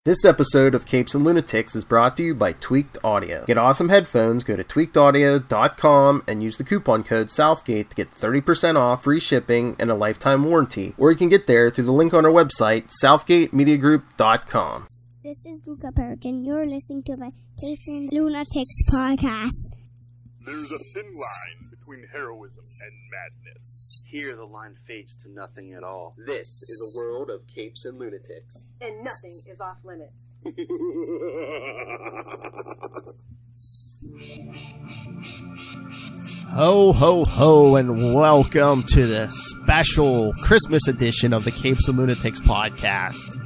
This episode of Capes and Lunatics is brought to you by Tweaked Audio. Get awesome headphones, go to tweakedaudio.com and use the coupon code Southgate to get 30% off, free shipping, and a lifetime warranty. Or you can get there through the link on our website, southgatemediagroup.com. This is Luca Perich, and you're listening to the Capes and Lunatics podcast. There's a thin line between heroism and madness. Here the line fades to nothing at all. This is a world of capes and lunatics. And nothing is off limits. Ho, ho, ho, and welcome to the special Christmas edition of the Capes and Lunatics podcast.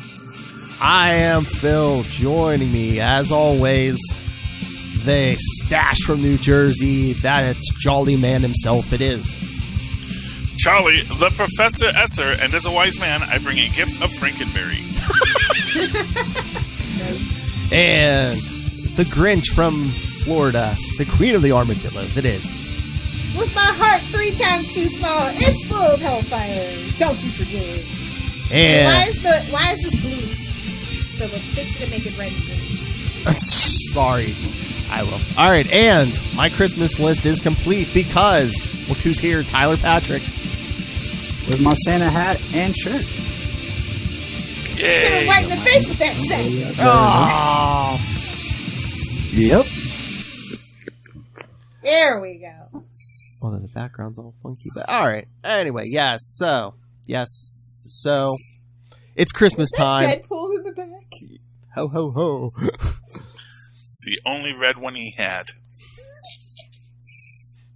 I am Phil. Joining me, as always, the stash from New Jersey. That's Jolly Man himself. It is Charlie, the Professor Esser, and as a wise man, I bring a gift of Frankenberry. And the Grinch from Florida, the Queen of the Armadillos. It is. With my heart 3 times too small, it's full of hellfire. Don't you forget. And why is this blue? Philip, fix it and make it red and green. Sorry. I will. Alright, and my Christmas list is complete because, look who's here, Tyler Patrick. With my Santa hat and shirt. Yay! Hit him right in the face with that set. Oh. Yep. There we go. Well, the background's all funky, but alright. Anyway, so, it's Christmas time. Deadpool in the back. Ho, ho, ho. It's the only red one he had.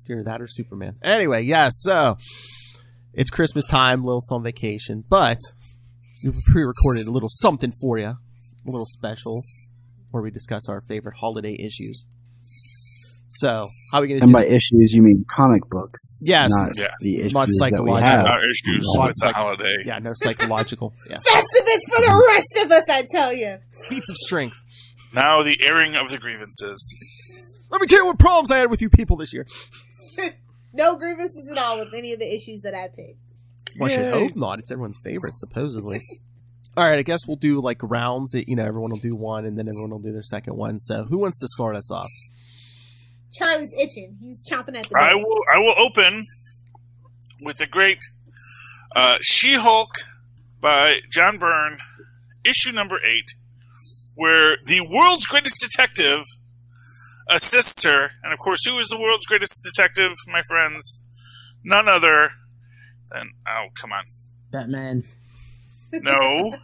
Either that or Superman. Anyway, so it's Christmas time. Lilith's on vacation, but we pre-recorded a little something for you, a little special, where we discuss our favorite holiday issues. So, how are we going to do? And by issues, you mean comic books? Yes. Not Yeah. the issues Not that we have. Our issues with the holiday. Yeah, no psychological. Yeah. Festivus for the rest of us, I tell you. Feats of strength. Now the airing of the grievances. Let me tell you what problems I had with you people this year. No grievances at all with any of the issues that I picked. Well, I should hope not. It's everyone's favorite, supposedly. All right, I guess we'll do like rounds. Everyone will do one, and then everyone will do their second one. So, who wants to start us off? Charlie's itching. He's chomping at the bit. I will open with the great She-Hulk by John Byrne, issue number 8, where the world's greatest detective assists her. And, of course, who is the world's greatest detective, my friends? None other than... Oh, come on. Batman. No.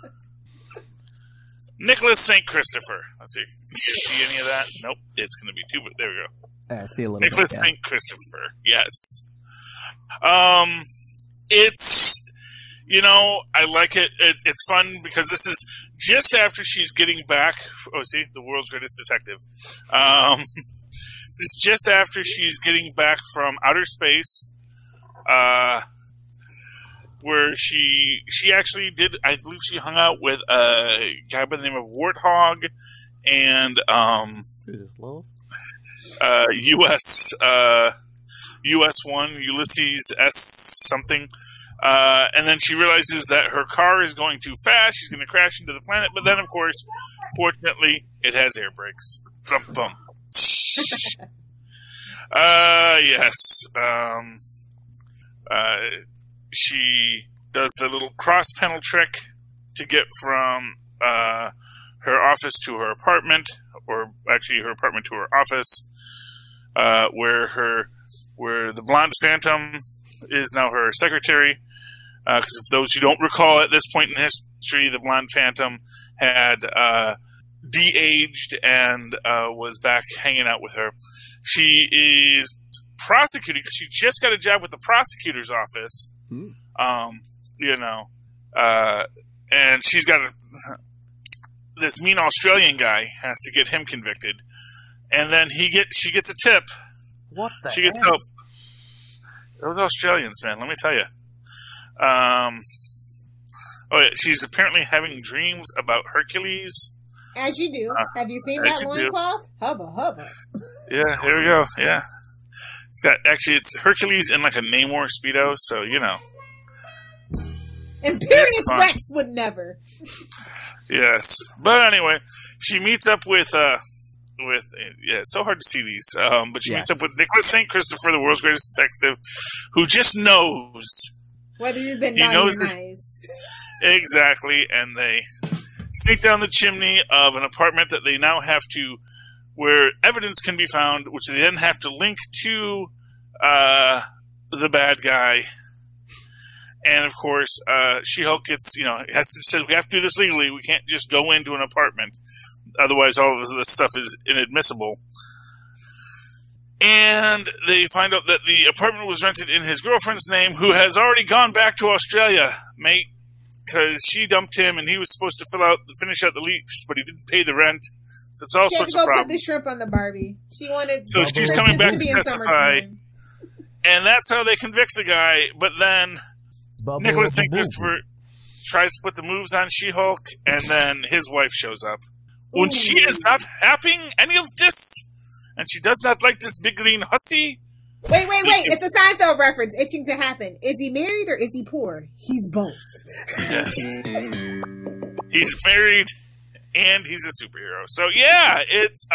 Nicholas St. Christopher. Let's see. Can you see any of that? Nope. It's going to be too... But there we go. I see a little Nicholas bit. Yeah. St. Christopher. Yes. It's... I like it. It's fun because this is just after she's getting back. Oh, see, the world's greatest detective. This is just after she's getting back from outer space, where she actually did. I believe she hung out with a guy by the name of Warthog and Who's this, Lilith? US 1 Ulysses S something. And then she realizes that her car is going too fast. She's going to crash into the planet. But then, of course, fortunately, it has air brakes. Bum, bum. Yes. She does the little cross-panel trick to get from her office to her apartment, or actually her apartment to her office, where the blonde phantom is now her secretary. Because if those who don't recall, at this point in history, the blonde phantom had de-aged and was back hanging out with her. She is prosecuting because she just got a job with the prosecutor's office. And she's got this mean Australian guy has to get him convicted, and then she gets a tip. What the She gets help. Those Australians, man, let me tell you. She's apparently having dreams about Hercules. As you do. Have you seen that loincloth? Hubba, hubba. Yeah, here we go. Yeah. It's Hercules in like a Namor Speedo, so, Imperious Rex would never. Yes. But anyway, she meets up with it's so hard to see these, but she meets up with Nicholas St. Christopher, the world's greatest detective, who just knows whether you've been naughty or nice. Exactly, and they sneak down the chimney of an apartment that they now have to, where evidence can be found, which they then have to link to the bad guy. And of course, She-Hulk gets, says we have to do this legally. We can't just go into an apartment. Otherwise, all of this stuff is inadmissible. And they find out that the apartment was rented in his girlfriend's name, who has already gone back to Australia, mate, because she dumped him and he was supposed to finish out the lease, but he didn't pay the rent. So it's all sorts of problems. She had to go put the shrimp on the Barbie. So she's coming back to testify. And that's how they convict the guy. But then Nicholas St. Christopher tries to put the moves on She-Hulk, and then his wife shows up. When she is not having any of this, and she does not like this big green hussy. Wait. It's a Seinfeld reference itching to happen. Is he married or is he poor? He's both. Yes. He's married and he's a superhero. So yeah, it's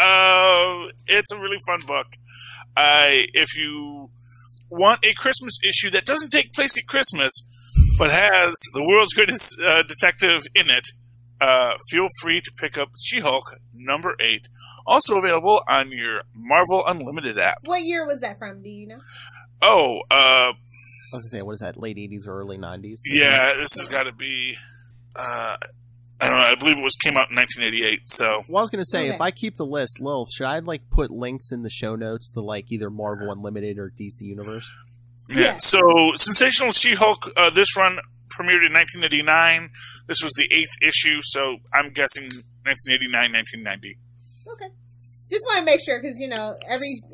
a really fun book. If you want a Christmas issue that doesn't take place at Christmas, but has the world's greatest detective in it, feel free to pick up She-Hulk number 8. Also available on your Marvel Unlimited app. What year was that from? Do you know? Oh, I was going to say, what is that, late 80s or early 90s? Yeah, this has got to be, I don't know, I believe it came out in 1988, so. Well, I was going to say, if I keep the list, Lilith, should I, put links in the show notes to, either Marvel Unlimited or DC Universe? Yeah, so Sensational She-Hulk, this run premiered in 1989. This was the 8th issue, so I'm guessing 1989, 1990. Okay. Just want to make sure, because,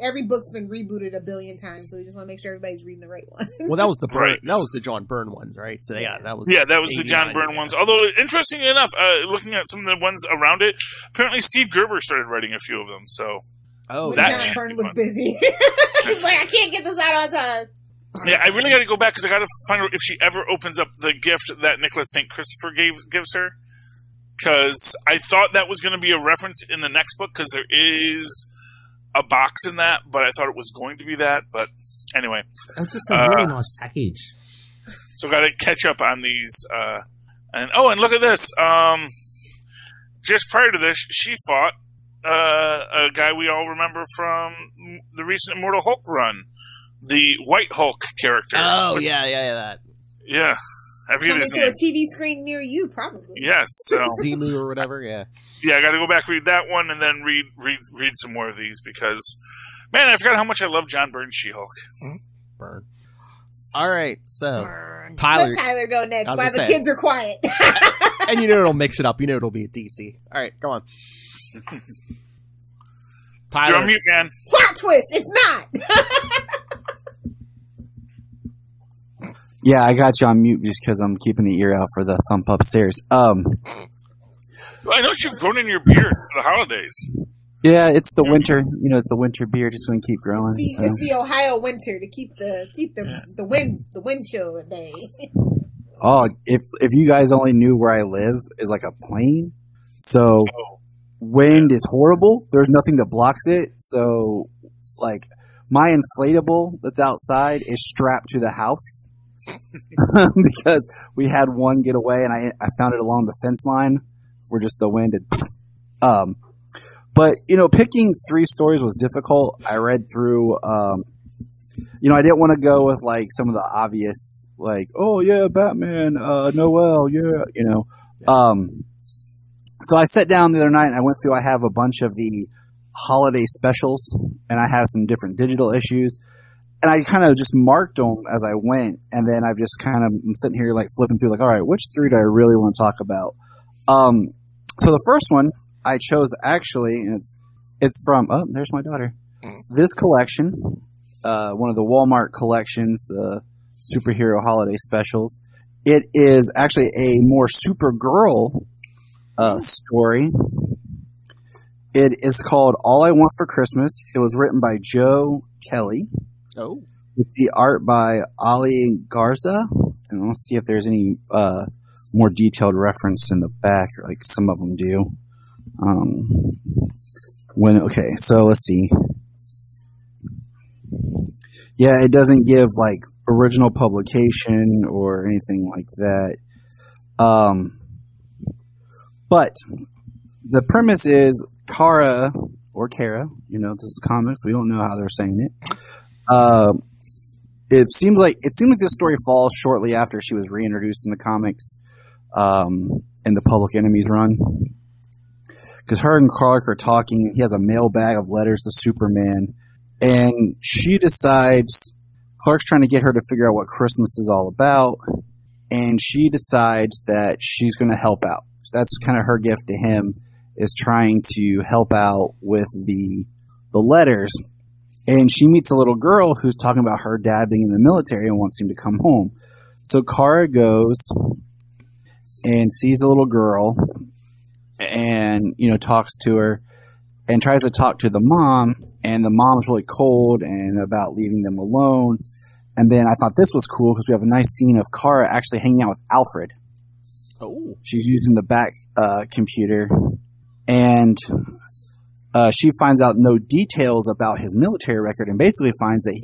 every book's been rebooted a billion times, so we just want to make sure everybody's reading the right one. Well, that was the John Byrne ones, right? So that was the John Byrne ones. Although, interestingly enough, looking at some of the ones around it, apparently Steve Gerber started writing a few of them, so. Oh, that John Byrne was busy. He's like, I can't get this out on time. Yeah, I really got to go back because I got to find out if she ever opens up the gift that Nicholas St. Christopher gives her. Because I thought that was going to be a reference in the next book because there is a box in that, but I thought it was going to be that. But anyway. That's just a really nice package. So got to catch up on these. And look at this. Just prior to this, she fought a guy we all remember from the recent Immortal Hulk run. The White Hulk character. Oh, yeah, that. Yeah. I forget his name. To a TV screen near you, probably. Yes. So. Zemu or whatever, yeah. Yeah, I got to go back, read that one, and then read some more of these because, man, I forgot how much I love John Byrne's She-Hulk. Burn. All right, so Tyler. Let Tyler go next while the kids are quiet. And it'll mix it up. It'll be a DC. All right, come on. Tyler. You're on mute, man. Plot twist. It's not. Yeah, I got you on mute just because I'm keeping the ear out for the thump upstairs. Well, I know you've grown in your beard for the holidays. Yeah, it's the winter. It's the winter beard. Just going to keep growing. It's the Ohio winter to keep the wind chill at bay. Oh, if you guys only knew where I live is like a plane, so wind is horrible. There's nothing that blocks it. So, my inflatable that's outside is strapped to the house. Because we had one get away and I found it along the fence line where just the wind had but picking 3 stories was difficult. I read through I didn't want to go with some of the obvious oh yeah, Batman, Noel, yeah, so I sat down the other night and I went through. I have a bunch of the holiday specials and I have some different digital issues. And I kind of just marked them as I went, and then I'm sitting here flipping through all right, which 3 do I really want to talk about? So the first one I chose actually, and it's from there's my daughter. This collection, one of the Walmart collections, the superhero holiday specials. It is actually a more Supergirl story. It is called All I Want for Christmas. It was written by Joe Kelly. Oh. With the art by Ali Garza. and let's see if there's any more detailed reference in the back, like some of them do. So let's see. Yeah, it doesn't give like original publication or anything like that. But the premise is Kara or Kara. This is comics. We don't know how they're saying it. It seems like this story falls shortly after she was reintroduced in the comics in the Public Enemies run. Because her and Clark are talking. He has a mailbag of letters to Superman. And she decides, Clark's trying to get her to figure out what Christmas is all about. And she decides that she's going to help out. So that's kind of her gift to him, is trying to help out with the letters. And she meets a little girl who's talking about her dad being in the military and wants him to come home. So Kara goes and sees a little girl and, talks to her and tries to talk to the mom. And the mom's really cold and about leaving them alone. And then I thought this was cool because we have a nice scene of Kara actually hanging out with Alfred. Oh. She's using the back computer. And she finds out no details about his military record and basically finds that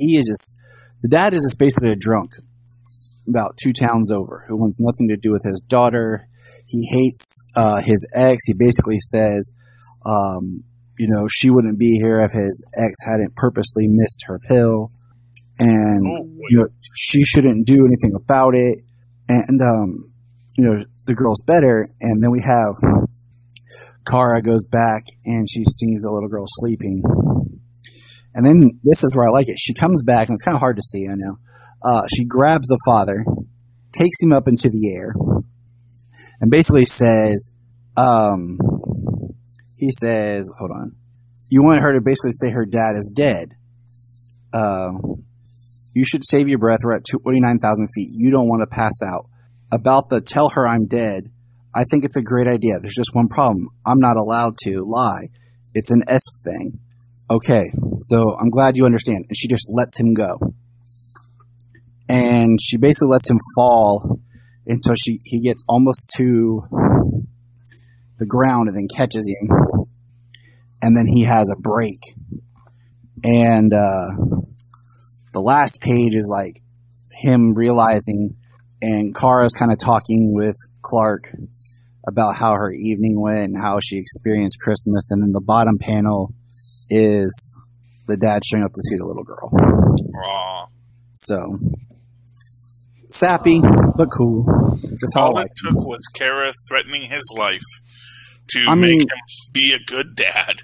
the dad is just basically a drunk about 2 towns over who wants nothing to do with his daughter. He hates his ex. He basically says, she wouldn't be here if his ex hadn't purposely missed her pill. And, she shouldn't do anything about it. And, the girl's better. And then we have Kara goes back and she sees the little girl sleeping. And then this is where I like it. She comes back, and it's kind of hard to see, I know. She grabs the father, takes him up into the air, and basically says, he says, hold on. You want her to basically say her dad is dead. You should save your breath. We're at 29,000 feet. You don't want to pass out. About the tell her I'm dead, I think it's a great idea. There's just one problem. I'm not allowed to lie. It's an S thing. Okay, so I'm glad you understand. And she just lets him go. And she basically lets him fall until he gets almost to the ground and then catches him. And then he has a break. And the last page is like him realizing, and Kara's kind of talking with Clark about how her evening went and how she experienced Christmas. And then the bottom panel is the dad showing up to see the little girl. Aww. So, sappy, but cool. Just all it took was Kara threatening his life to make him be a good dad.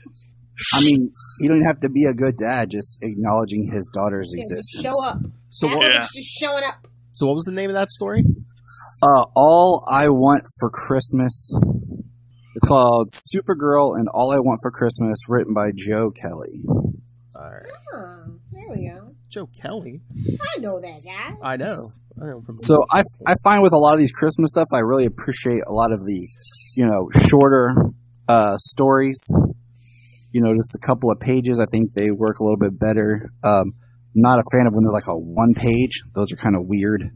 You don't have to be a good dad, just acknowledging his daughter's existence. Show up. So It's just showing up. So what was the name of that story? All I Want for Christmas. It's called Supergirl and All I Want for Christmas, written by Joe Kelly. All right. Oh, there we go. Joe Kelly? I know that guy. I know. So I find with a lot of these Christmas stuff, I really appreciate a lot of the, shorter stories. Just a couple of pages. I think they work a little bit better. Not a fan of when they're like a 1 page. Those are kind of weird.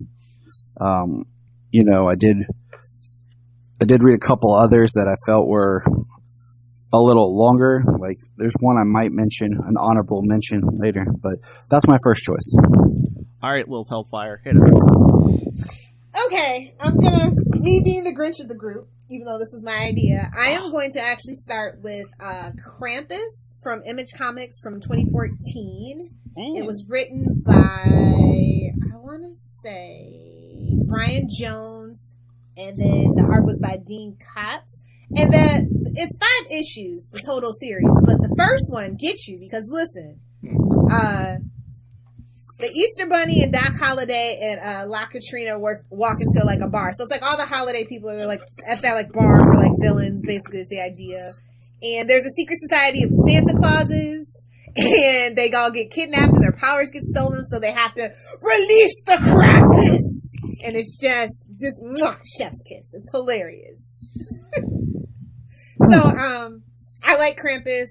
I did read a couple others that I felt were a little longer. Like there's one I might mention, an honorable mention later, but that's my first choice. All right, Lilith Hellfire, hit us. Okay, me being the Grinch of the group, even though this was my idea, I am going to actually start with Krampus from Image Comics from 2014. Ooh. It was written by, I want to say, Brian Jones, and then the art was by Dean Kotz. And it's 5 issues, the total series, but the first one gets you because listen, the Easter Bunny and Doc Holliday and La Katrina walk into like a bar. So it's like all the holiday people are like at that like bar for like villains, basically is the idea. And there's a secret society of Santa Clauses, and they all get kidnapped and their powers get stolen, so they have to release the Krampus. And it's just mwah, chef's kiss. It's hilarious. So, I like Krampus.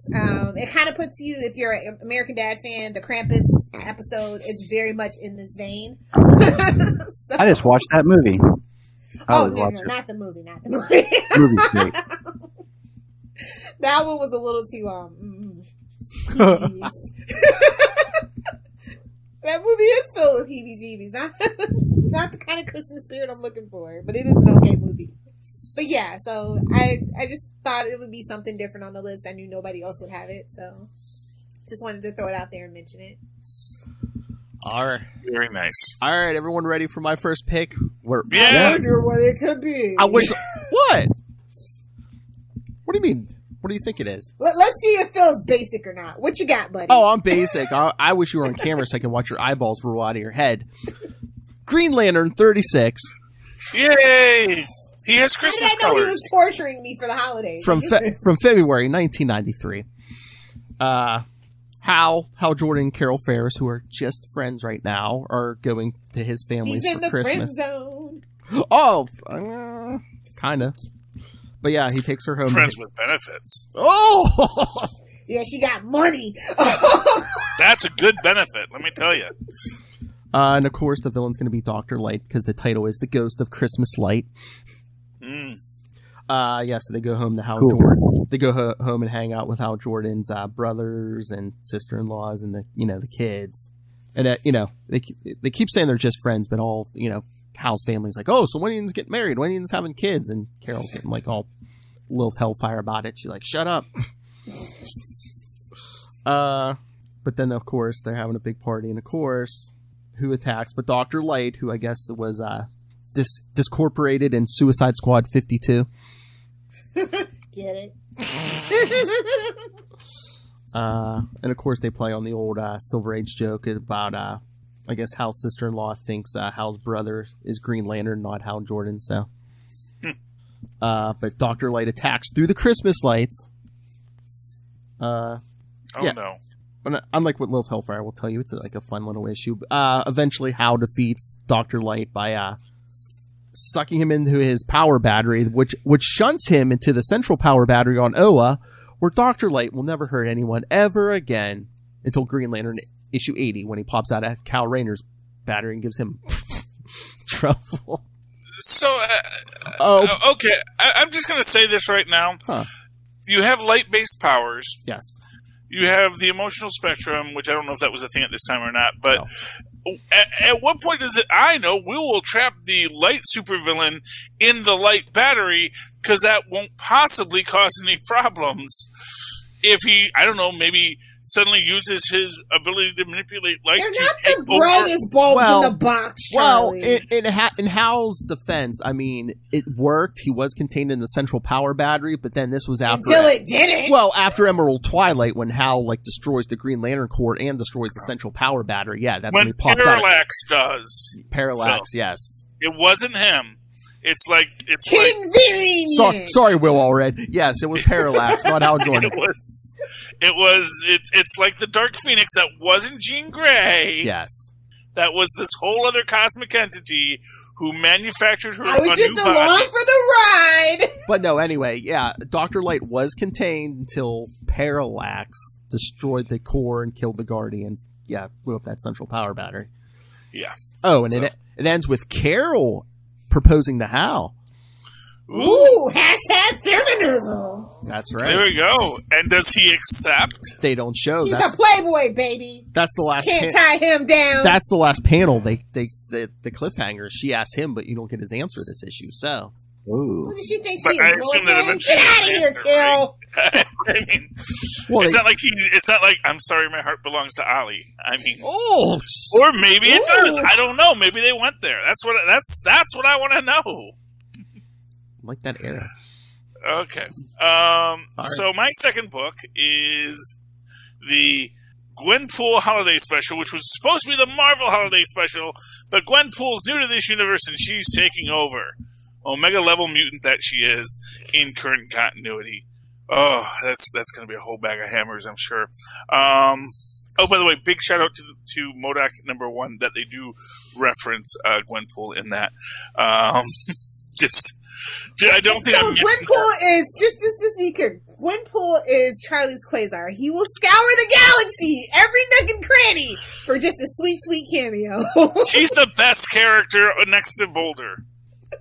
It kind of puts you, if you're an American Dad fan, the Krampus episode is very much in this vein. So, I just watched that movie. no, not the movie. Movie's great. That one was a little too That movie is filled with heebie-jeebies. Not the kind of Christmas spirit I'm looking for, but it is an okay movie. But yeah, so I just thought it would be something different on the list. I knew nobody else would have it, so just wanted to throw it out there and mention it. All right. Very nice. All right, everyone ready for my first pick? Yeah. I wonder what it could be. I wish. What? What do you mean? What do you think it is? Let's see if Phil's basic or not. What you got, buddy? Oh, I'm basic. I wish you were on camera so I can watch your eyeballs roll out of your head. Green Lantern 36. Yay! He has Christmas How did I know colors. he was torturing me for the holidays? From February 1993. Hal Jordan and Carol Ferris, who are just friends right now, are going to his family's He's for in the Christmas. friend zone. Oh, kind of. But yeah, he takes her home. Friends with benefits. Oh! Yeah, she got money. That's a good benefit, let me tell you. And of course, the villain's going to be Dr. Light because the title is The Ghost of Christmas Light. Yeah, so they go home to Hal Jordan. They go home and hang out with Hal Jordan's brothers and sister-in-laws and the kids. And they keep saying they're just friends, but all Hal's family's like, oh, so when are you getting married? When are you having kids? And Carol's getting like all Lilith hellfire about it. She's like, shut up. But then of course they're having a big party, and of course, who attacks? But Dr. Light, who I guess was discorporated in Suicide Squad 52. Get it? And of course they play on the old Silver Age joke about I guess Hal's sister-in-law thinks Hal's brother is Green Lantern, not Hal Jordan. So, but Dr. Light attacks through the Christmas lights. Oh no! But unlike what Lilith Hellfire will tell you, it's like a fun little issue. Eventually, Hal defeats Dr. Light by sucking him into his power battery, which shunts him into the central power battery on Oa, where Dr. Light will never hurt anyone ever again until Green Lantern issue 80, when he pops out of Kal Rayner's battery and gives him trouble. So, okay, I'm just going to say this right now. Huh. You have light-based powers. Yes. You have the emotional spectrum, which I don't know if that was a thing at this time or not, but No. at what point does it, I know, we will trap the light supervillain in the light battery, because that won't possibly cause any problems. If he, I don't know, maybe suddenly uses his ability to manipulate light. They're not the brightest bulbs in the box, Charlie. Well, in Hal's defense, I mean, it worked. He was contained in the central power battery, but then this was after... Until it didn't! Well, after Emerald Twilight, when Hal, destroys the Green Lantern core and destroys the central power battery. Yeah, that's when he pops out. Parallax does. Parallax, yes. It wasn't him. It's like sorry, Will Allred. Yes, it was Parallax, not Hal Jordan. It's like the Dark Phoenix that wasn't Jean Grey. Yes. That was this whole other cosmic entity who manufactured her. I was just along for the ride. But no, anyway, yeah, Dr. Light was contained until Parallax destroyed the core and killed the Guardians. Yeah, blew up that central power battery. Yeah. Oh, and it ends with Carol proposing to Hal. Ooh, hashtag feminism. That's right. There we go. And does he accept? They don't show. He's a playboy, baby. That's the last. Can't tie him down. That's the last panel. The cliffhanger. She asked him, but you don't get his answer to this issue. So. Ooh. What does she think But she I is? assume that eventually Get out of here, Carol. Right? I mean, well, it's not like I'm sorry, my heart belongs to Ollie. I mean, or maybe it does. I don't know. Maybe they went there. That's what I want to know. Like that era. Okay. Right. So my second book is the Gwenpool Holiday Special, which was supposed to be the Marvel Holiday Special, but Gwenpool's new to this universe and she's taking over. Omega level mutant that she is in current continuity. Oh, that's going to be a whole bag of hammers, I'm sure. By the way, big shout out to MODOK #1 that they do reference Gwenpool in that. I don't think Gwenpool is just be clear. Gwenpool is Charlie's Quasar. He will scour the galaxy, every nook and cranny, for just a sweet, sweet cameo. She's the best character next to Boulder.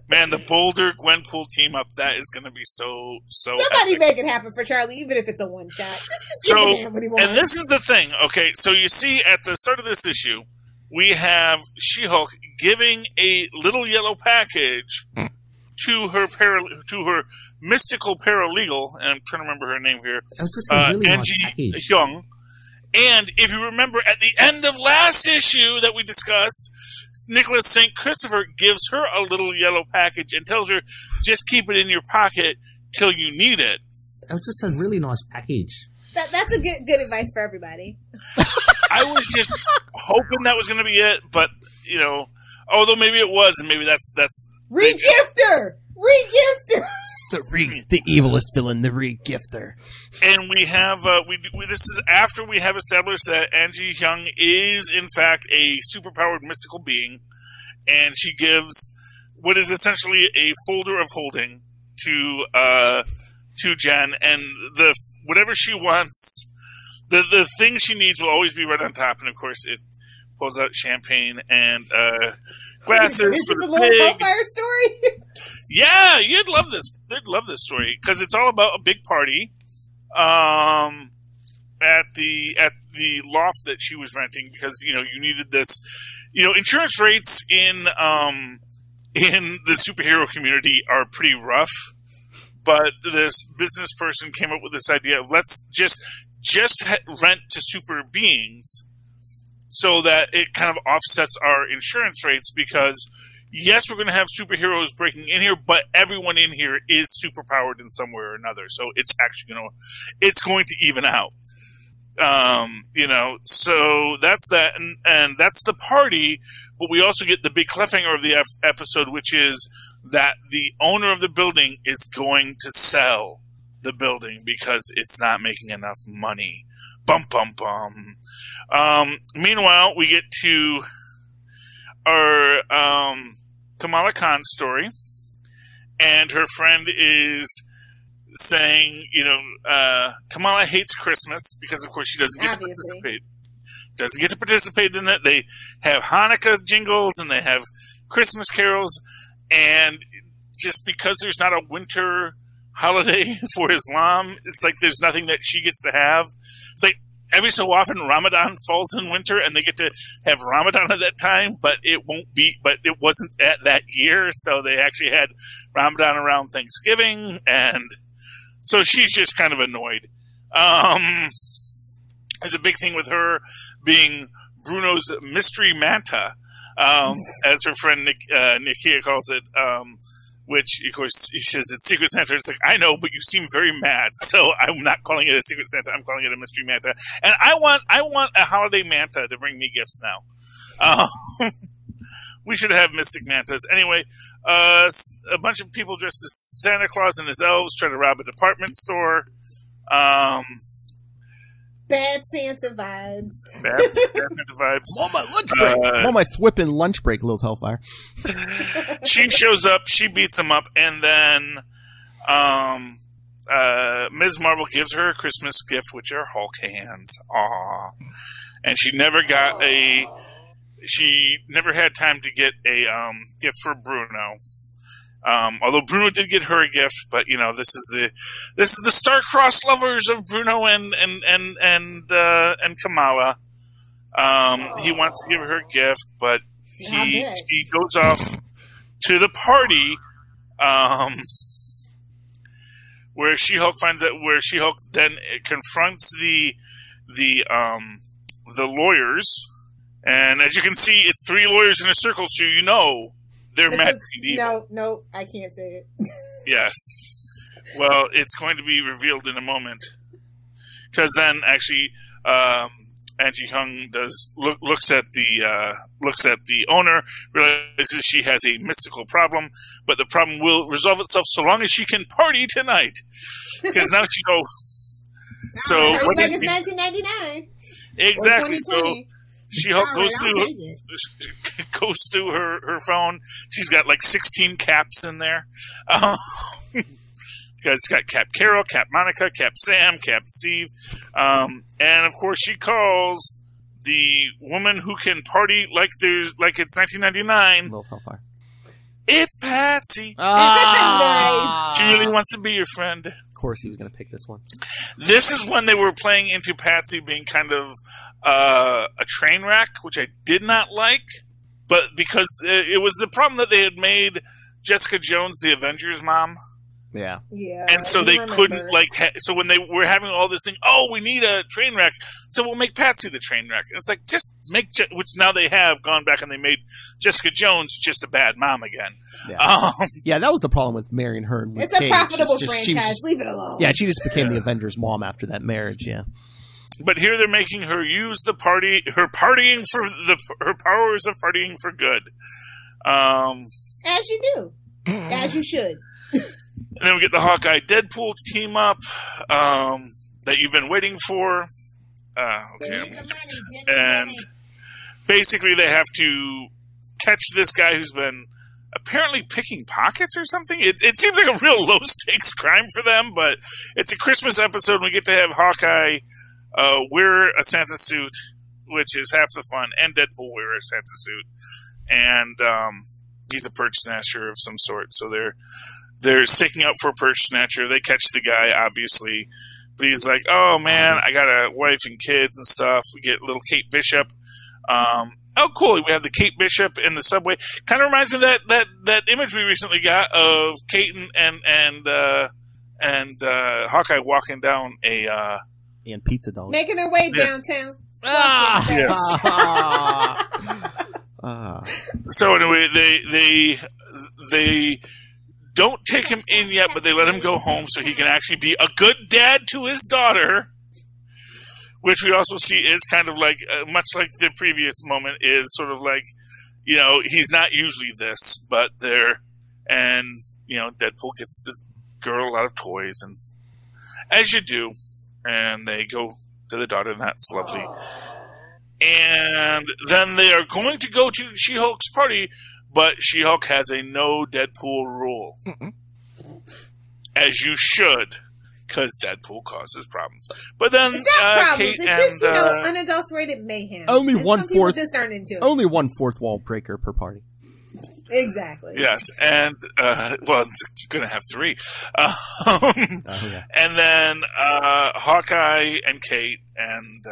Man, the Boulder Gwenpool team up, that is going to be so Somebody epic. make it happen for Charlie, even if it's a one shot. Just give the man what he wants. And this is the thing, okay? So you see at the start of this issue, we have She-Hulk giving a little yellow package to her mystical paralegal, and I'm trying to remember her name here, That was just a really nice Angie package. Young. And if you remember, at the end of last issue that we discussed, Nicholas St. Christopher gives her a little yellow package and tells her, just keep it in your pocket till you need it. That was just a really nice package. That's a good advice for everybody. I was just hoping that was going to be it, but, although maybe it was, and maybe that's Regifter! The evilest villain, the re-gifter. And we have, this is after we have established that Angie Young is, in fact, a superpowered mystical being, and she gives what is essentially a folder of holding to Jen, and whatever she wants, the thing she needs will always be right on top, and of course it pulls out champagne and glasses This for is a the little pig. Hellfire story? Yeah, you'd love this. They'd love this story because it's all about a big party, at the loft that she was renting because you needed this. Insurance rates in the superhero community are pretty rough, but this business person came up with this idea of let's just rent to super beings, so that it kind of offsets our insurance rates because. Yes, we're going to have superheroes breaking in here, but everyone in here is superpowered in some way or another. So it's actually it's going to even out. So that's that, and that's the party. But we also get the big cliffhanger of the episode, which is that the owner of the building is going to sell the building because it's not making enough money. Bum, bum, bum. Meanwhile, we get to our Kamala Khan story, and her friend is saying, Kamala hates Christmas because, of course, she doesn't get to participate. Doesn't get to participate in it. They have Hanukkah jingles and they have Christmas carols, and just because there's not a winter holiday for Islam, it's like there's nothing that she gets to have. It's like every so often Ramadan falls in winter and they get to have Ramadan at that time, but it wasn't at that year, so they actually had Ramadan around Thanksgiving, and so she's just kind of annoyed. There's a big thing with her being Bruno's mystery Manta, as her friend Nikia calls it, which, of course, he says it's Secret Santa. It's like, I know, but you seem very mad, so I'm not calling it a Secret Santa. I'm calling it a Mystery Manta. And I want a holiday Manta to bring me gifts now. We should have Mystic Mantas. Anyway, a bunch of people dressed as Santa Claus and his elves try to rob a department store. Bad Santa vibes. Bad Santa vibes. I'm on my lunch break. I'm on my thwipping lunch break, Lilith Hellfire. She shows up, she beats him up, and then Ms. Marvel gives her a Christmas gift, which are Hulk hands. Aww. And she never had time to get a gift for Bruno. Although Bruno did get her a gift, but this is the star-crossed lovers of Bruno and Kamala. He wants to give her a gift, but he goes off to the party, where She-Hulk then confronts the lawyers, and as you can see, it's 3 lawyers in a circle, so they're mad. No, I can't say it. Yes. Well, it's going to be revealed in a moment. Because then, actually, Angie Hung looks at the owner, realizes she has a mystical problem, but the problem will resolve itself so long as she can party tonight. Because now she goes. So it's like it's 1999. Exactly. So She-Hulk goes through her phone. She's got like 16 caps in there. Because it's got Cap Carol, Cap Monica, Cap Sam, Cap Steve. And, of course, she calls the woman who can party like it's 1999. Little Hellfire. It's Patsy. Ah! She really wants to be your friend. Of course he was going to pick this one. This is when they were playing into Patsy being kind of a train wreck, which I did not like. But because it was the problem that they had made Jessica Jones the Avengers mom. Yeah. Yeah. And so they remember. couldn't, so when they were having all this thing, we need a train wreck, so we'll make Patsy the train wreck. And it's like, just make, which now they have gone back and they made Jessica Jones just a bad mom again. Yeah, yeah, that was the problem with marrying her and Luke It's a Cage. profitable She franchise. was- Leave it alone. Yeah, she just became the Avengers mom after that marriage, yeah. But here they're making her use her powers of partying for good. As you do. As you should. And then we get the Hawkeye Deadpool team up that you've been waiting for. Okay. And basically they have to catch this guy who's been apparently picking pockets or something. It seems like a real low-stakes crime for them, but it's a Christmas episode and we get to have Hawkeye wear a Santa suit, which is half the fun, and Deadpool wear a Santa suit. And he's a purse snatcher of some sort, so they're staking out for a purse snatcher. They catch the guy, obviously. But he's like, oh, man, I got a wife and kids and stuff. We get little Kate Bishop. Oh, cool. We have the Kate Bishop in the subway. Kind of reminds me of that image we recently got of Kate and Hawkeye walking down And Pizza Dog. Making their way downtown. So anyway, they don't take him in yet, but they let him go home so he can actually be a good dad to his daughter, which we also see is kind of like, much like the previous moment, is sort of like, he's not usually this, but Deadpool gets this girl a lot of toys, and as you do, and they go to the daughter, and that's lovely. And then they are going to go to She-Hulk's party, but She-Hulk has a no Deadpool rule. As you should, because Deadpool causes problems. But then Kate it's and just, unadulterated mayhem. Only and some people just aren't into it. Only one fourth wall breaker per party. Exactly. Yes, and you're gonna have 3. Yeah. And then Hawkeye and Kate and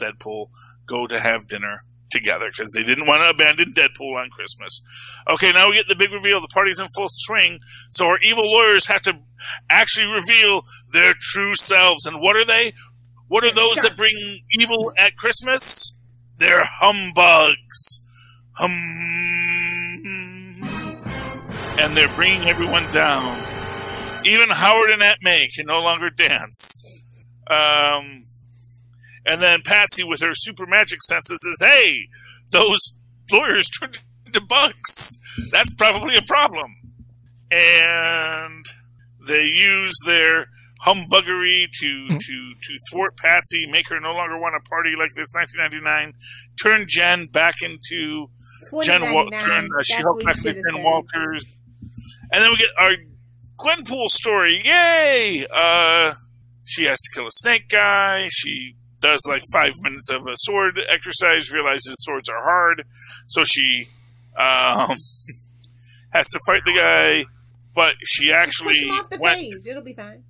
Deadpool go to have dinner together because they didn't want to abandon Deadpool on Christmas. Okay, now we get the big reveal. The party's in full swing, so our evil lawyers have to actually reveal their true selves. And what are they? What are those that bring evil at Christmas? They're humbugs. And they're bringing everyone down. Even Howard and Aunt May can no longer dance. And then Patsy, with her super magic senses, says, hey, those lawyers turned into bugs. That's probably a problem. And they use their humbuggery to thwart Patsy, make her no longer want to party like this 1999, turn Jen back into She-Hulk back into Jen Walters. And then we get our Gwenpool story. Yay! She has to kill a snake guy. She does like 5 minutes of a sword exercise, realizes swords are hard, so she has to fight the guy, but she actually push him off the page. It'll be fine.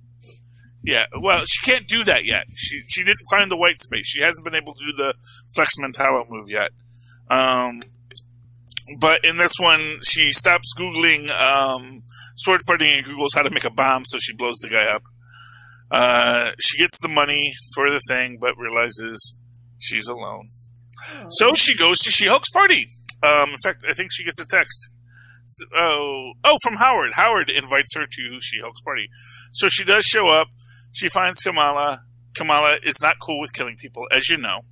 Yeah, well, she can't do that yet. She didn't find the white space. She hasn't been able to do the Flex Mentallo move yet. But in this one, she stops Googling sword fighting and Googles how to make a bomb, so she blows the guy up. She gets the money for the thing, but realizes she's alone. Oh. So she goes to She-Hulk's party. In fact, I think she gets a text. From Howard. Howard invites her to She-Hulk's party. So she does show up. She finds Kamala. Kamala is not cool with killing people, as you know.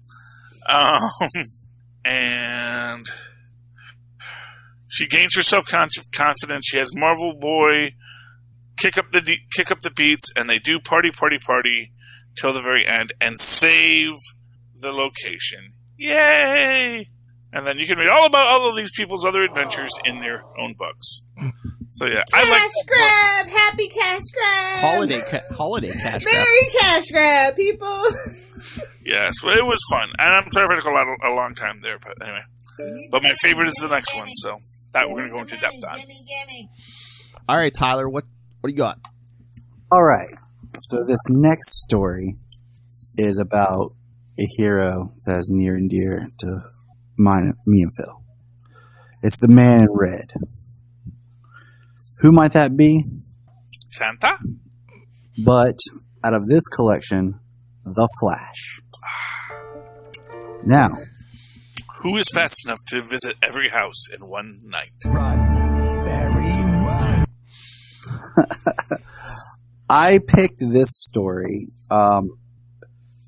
And she gains her self-confidence. She has Marvel Boy kick up the beats, and they do party till the very end and save the location. Yay! And then you can read all about all of these people's other adventures in their own books. So yeah, Cash grab, happy cash grab, holiday cash grab. Merry cash grab, people. Yes, well, it was fun, and I'm sorry if I took a long time there, but anyway. But my favorite is the next one, so that we're going to go into depth on. All right, Tyler, what do you got? All right. So this next story is about a hero that is near and dear to me and Phil. It's the Man in Red. Who might that be? Santa? But out of this collection, The Flash. Now, who is fast enough to visit every house in one night? I picked this story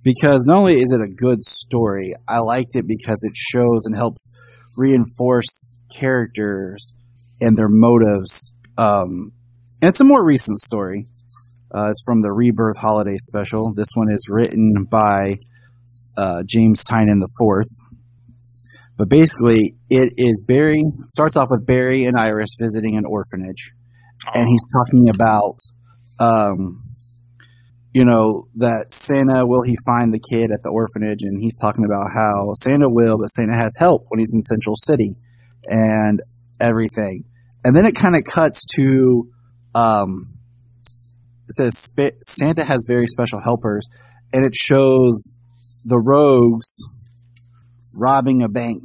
because not only is it a good story, I liked it because it shows and helps reinforce characters and their motives. And it's a more recent story. It's from the Rebirth Holiday Special. This one is written by James Tynion IV. But basically, it is Barry. Starts off with Barry and Iris visiting an orphanage, and he's talking about, that Santa, will he find the kid at the orphanage? And he's talking about how Santa will, but Santa has help when he's in Central City and everything. And then it kind of cuts to, it says Santa has very special helpers, and it shows the rogues robbing a bank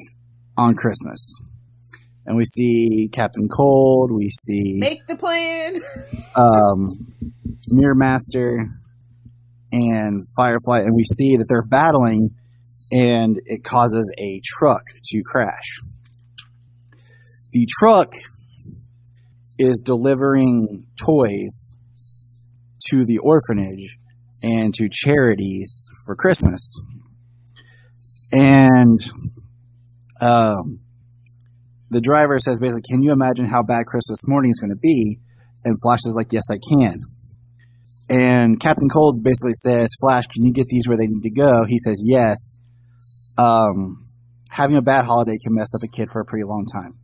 on Christmas. And we see Captain Cold, we see Make the Plan, Mirror Master, and Firefly, and we see that they're battling, and it causes a truck to crash. The truck is delivering toys to the orphanage and to charities for Christmas. And the driver says basically, can you imagine how bad Christmas morning is going to be? And Flash is like, yes, I can. And Captain Cold basically says, Flash, can you get these where they need to go? He says, yes. Having a bad holiday can mess up a kid for a pretty long time.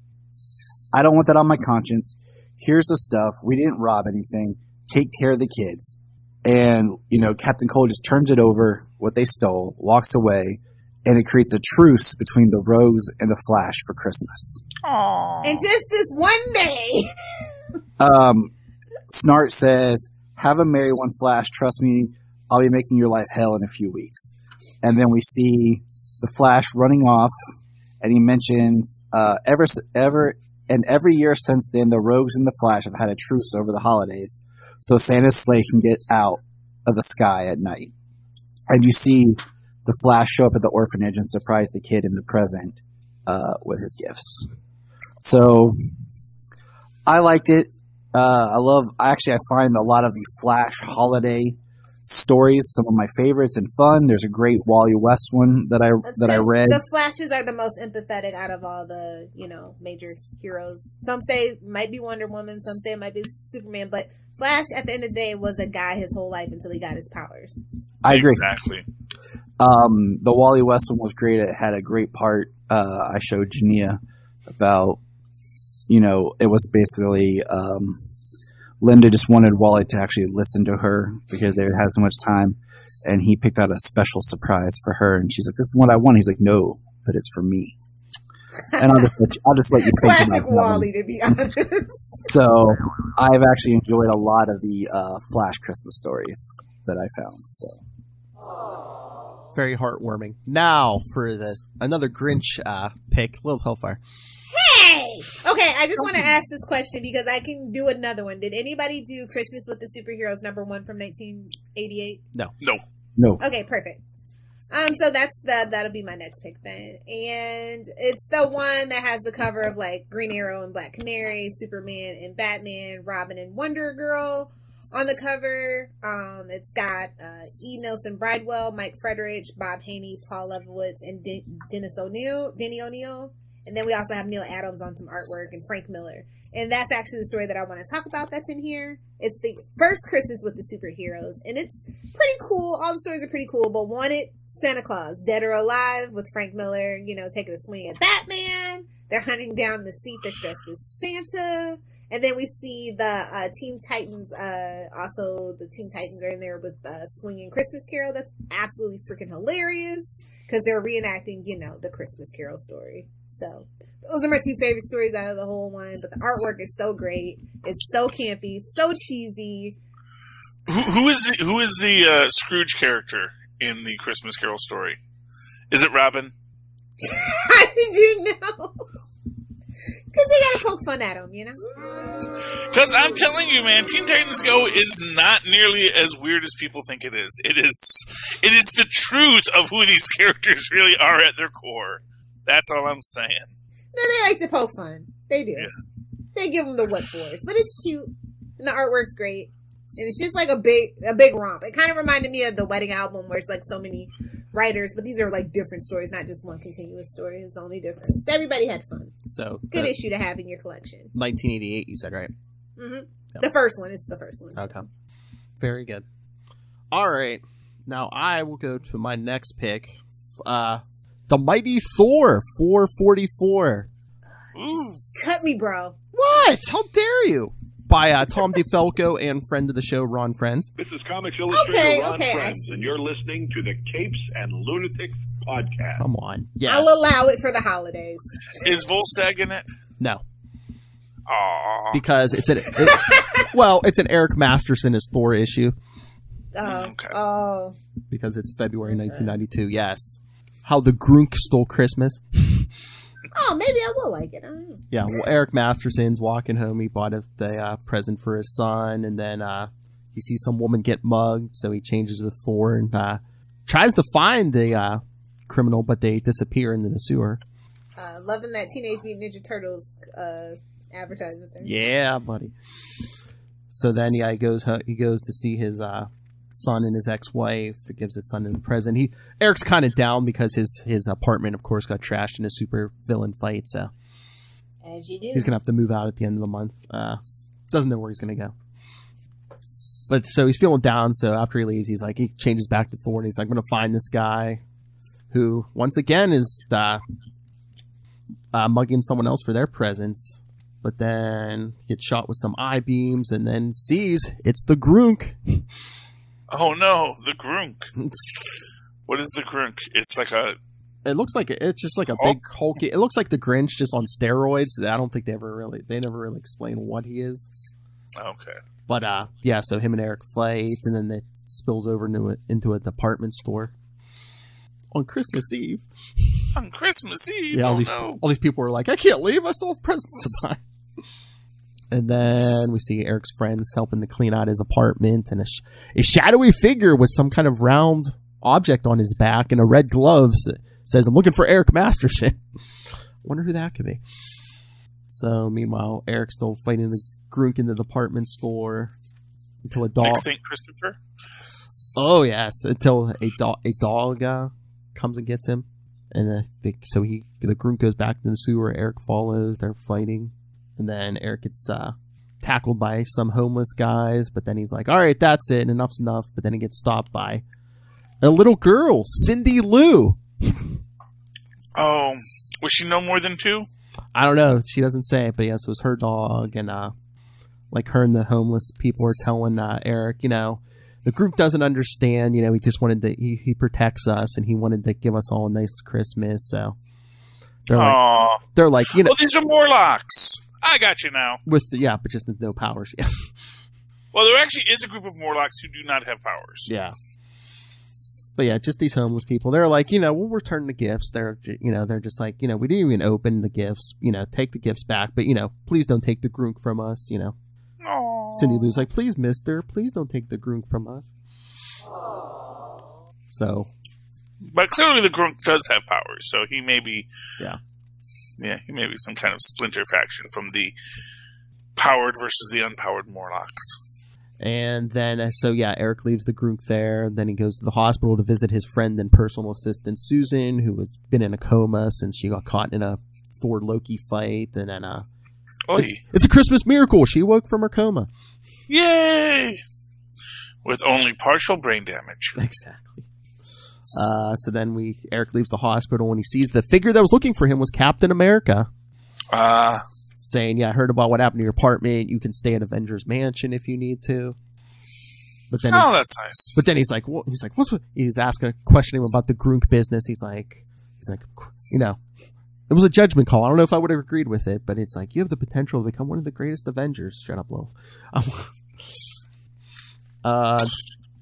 I don't want that on my conscience. Here's the stuff. We didn't rob anything. Take care of the kids. And, Captain Cold just turns it over, what they stole, walks away, and it creates a truce between the Rogues and the Flash for Christmas. Aww. And just this one day. Snart says, have a merry one, Flash. Trust me, I'll be making your life hell in a few weeks. And then we see the Flash running off, and he mentions, every year since then, the Rogues and the Flash have had a truce over the holidays, so Santa's sleigh can get out of the sky at night. And you see the Flash show up at the orphanage and surprise the kid in the present with his gifts. So I liked it. I find a lot of the Flash holiday stories some of my favorites and fun. There's a great Wally West one that I read. The Flashes are the most empathetic out of all the major heroes. Some say it might be Wonder Woman, some say it might be Superman, but Flash at the end of the day was a guy his whole life until he got his powers. I agree. Exactly. The Wally West one was great. It had a great part. I showed Jania about, it was basically Linda just wanted Wally to actually listen to her because they had so much time, and he picked out a special surprise for her, and she's like, this is what I want. He's like, no, but it's for me. And I'll just let you think Classic about Wally, to be honest. So I've actually enjoyed a lot of the Flash Christmas stories that I found. So very heartwarming. Now for another Grinch pick, Lilith Hellfire. Hey! Okay, I just want to ask this question because I can do another one. Did anybody do Christmas with the Superheroes #1 from 1988? No. Okay, perfect. So that'll be my next pick then. And it's the one that has the cover of like Green Arrow and Black Canary, Superman and Batman, Robin and Wonder Girl on the cover. It's got E. Nelson Bridewell, Mike Frederich, Bob Haney, Paul Leibowitz, and Denny O'Neil. And then we also have Neil Adams on some artwork and Frank Miller. And that's actually the story that I want to talk about that's in here. It's the first Christmas with the Superheroes. And it's pretty cool. All the stories are pretty cool. But Wanted, Santa Claus, Dead or Alive with Frank Miller, taking a swing at Batman. They're hunting down the thief that's dressed as Santa. And then we see the Teen Titans. Also, the Teen Titans are in there with Swinging Christmas Carol. That's absolutely freaking hilarious because they're reenacting, the Christmas Carol story. So those are my two favorite stories out of the whole one. But the artwork is so great. It's so campy, so cheesy. Who is the Scrooge character in the Christmas Carol story? Is it Robin? How did you know? Because they gotta poke fun at him, Because I'm telling you, man, Teen Titans Go is not nearly as weird as people think it is. It is the truth of who these characters really are at their core. That's all I'm saying. No, they like to poke fun. They do. Yeah. They give them the what fors, but it's cute and the artwork's great. And it's just like a big romp. It kind of reminded me of the Wedding album where it's like so many writers, but these are like different stories, not just one continuous story. It's the only difference. Everybody had fun. So good issue to have in your collection. 1988, you said, right? Mm-hmm. Yep. The first one. It's the first one. Okay. Very good. All right. Now I will go to my next pick. The Mighty Thor 444. Ooh. Cut me, bro. What? How dare you? By Tom DeFalco and friend of the show, Ron Friends. This is Comics Illustrated Ron Okay, Friends, and you're listening to the Capes and Lunatics podcast. Come on. Yes. I'll allow it for the holidays. Is Volstagg in it? No. Aww. Because it's an Eric Masterson's Thor issue. Okay. Oh. Because it's February 1992, yes. How the Grunk Stole Christmas. Oh, maybe I will like it. I don't know. Yeah, well, Eric Masterson's walking home. He bought a present for his son, and then he sees some woman get mugged, so he changes to Thor and tries to find the criminal, but they disappear into the sewer. Loving that Teenage Mutant Ninja Turtles advertisement there. Yeah, buddy. So then, he goes to see his son and his ex-wife. He gives his son a present. Eric's kind of down because his apartment, of course, got trashed in a super villain fight. So as you do, he's gonna have to move out at the end of the month. Doesn't know where he's gonna go. But so he's feeling down. So after he leaves, he changes back to Thor, and he's like, I'm gonna find this guy who once again is mugging someone else for their presents. But then he gets shot with some eye beams, and then sees it's the Grunk. Oh no, the Grunk. What is the Grunk? It's like It looks like it's just like a big hulky. It looks like the Grinch just on steroids. I don't think they never really explain what he is. Okay. But yeah. So him and Eric fight, and then it spills over into a department store on Christmas Eve. On Christmas Eve. Yeah, all these people are like, I can't leave. I still have presents to buy. And then we see Eric's friends helping to clean out his apartment, and a shadowy figure with some kind of round object on his back and a red glove says, I'm looking for Eric Masterson. Wonder who that could be. So meanwhile, Eric's still fighting the Grunk in the department store until a dog. Like St. Christopher? Oh, yes. Until a dog comes and gets him. And the Grunk goes back to the sewer. Eric follows. They're fighting. And then Eric gets tackled by some homeless guys, but then he's like, all right, that's it, enough's enough. But then he gets stopped by a little girl, Cindy Lou. Oh, was she no more than 2? I don't know. She doesn't say it, but yes, it was her dog. And like her and the homeless people are telling Eric, the group doesn't understand. He just wanted to, he protects us, and he wanted to give us all a nice Christmas. So they're like, oh, these are Morlocks. I got you now. But just no powers. Yeah. Well, there actually is a group of Morlocks who do not have powers. Yeah. But yeah, just these homeless people. They're like, we'll return the gifts. They're just like, we didn't even open the gifts. Take the gifts back, but please don't take the Grunk from us. Aww. Cindy Lou's like, please, Mister, please don't take the Grunk from us. So. But clearly, the Grunk does have powers, so he may be. Yeah. Yeah, he may be some kind of splinter faction from the powered versus the unpowered Morlocks. And then, Eric leaves the Grunk there. Then he goes to the hospital to visit his friend and personal assistant, Susan, who has been in a coma since she got caught in a Thor-Loki fight. And then, it's a Christmas miracle. She woke from her coma. Yay! With only partial brain damage. Exactly. So then Eric leaves the hospital, and he sees the figure that was looking for him was Captain America. saying, "Yeah, I heard about what happened to your apartment. You can stay at Avengers Mansion if you need to." But then, that's nice. But then he's like, what's what? He's asking, questioning him about the Grunk business. He's like, you know, it was a judgment call. I don't know if I would have agreed with it, but it's like, you have the potential to become one of the greatest Avengers. Shut up, Lil.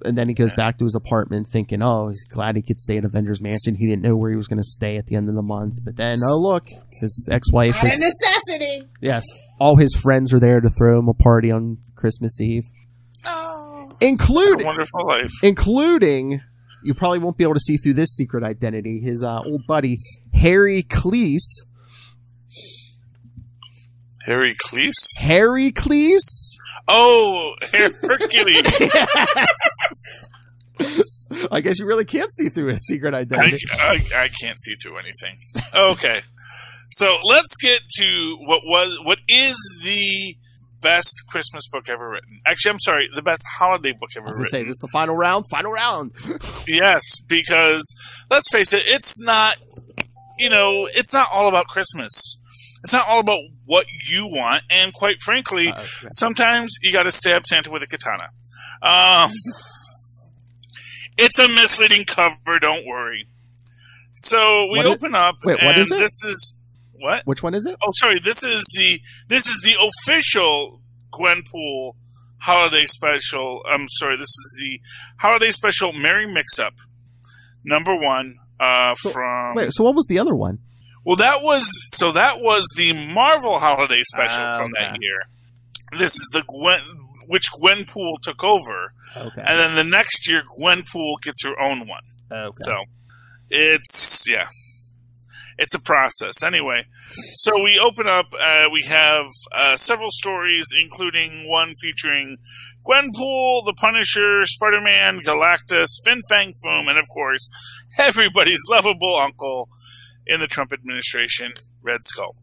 And then he goes back to his apartment thinking, oh, he's glad he could stay at Avengers Mansion. He didn't know where he was going to stay at the end of the month. But then, oh, look, his ex-wife Not a necessity. Yes. All his friends are there to throw him a party on Christmas Eve. It's a wonderful life. Including, you probably won't be able to see through this secret identity, his old buddy, Harry Cleese. Harry Cleese? Harry Cleese? Oh, Hercules. Yes. I guess you really can't see through its secret identity. I can't see through anything. Okay. So let's get to what is the best Christmas book ever written. Actually, I'm sorry, the best holiday book ever written. Say, is this the final round? Final round. Yes, because let's face it, it's not all about Christmas. It's not all about what you want, and quite frankly, sometimes you got to stab Santa with a katana. It's a misleading cover, don't worry. So we open up. Wait, what is it? This is what? Which one is it? Oh, sorry. This is the official Gwenpool holiday special. I'm sorry. This is the holiday special Merry Mix-Up number 1 from. Wait. So what was the other one? Well, that was the Marvel holiday special from that year. This is which Gwenpool took over. Okay. And then the next year, Gwenpool gets her own one. Okay. So it's a process. Anyway, so we open up. We have several stories, including one featuring Gwenpool, the Punisher, Spider-Man, Galactus, Fin Fang Foom, and of course, everybody's lovable uncle in the Trump administration, Red Skull.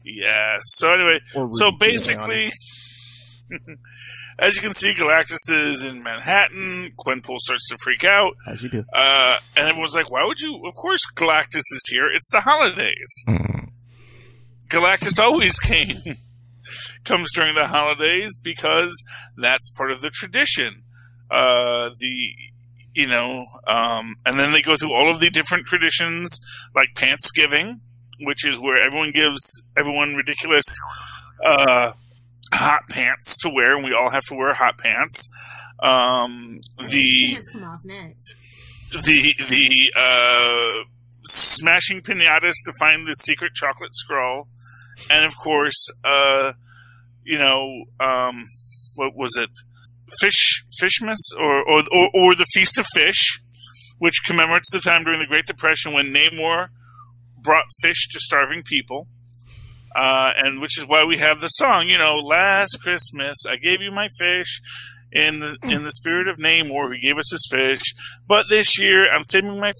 Yeah. So anyway, so basically, as you can see, Galactus is in Manhattan. Gwenpool starts to freak out. As you do. And everyone's like, why would you? Of course Galactus is here. It's the holidays. Galactus always comes during the holidays because that's part of the tradition. And then they go through all of the different traditions, like Pantsgiving, which is where everyone gives everyone ridiculous hot pants to wear, and we all have to wear hot pants. Pants come off next. The smashing pinatas to find the secret chocolate scroll, and of course, what was it? Fishmas or the Feast of Fish, which commemorates the time during the Great Depression when Namor brought fish to starving people, and which is why we have the song, last Christmas I gave you my fish in the spirit of Namor who gave us his fish, but this year I'm saving my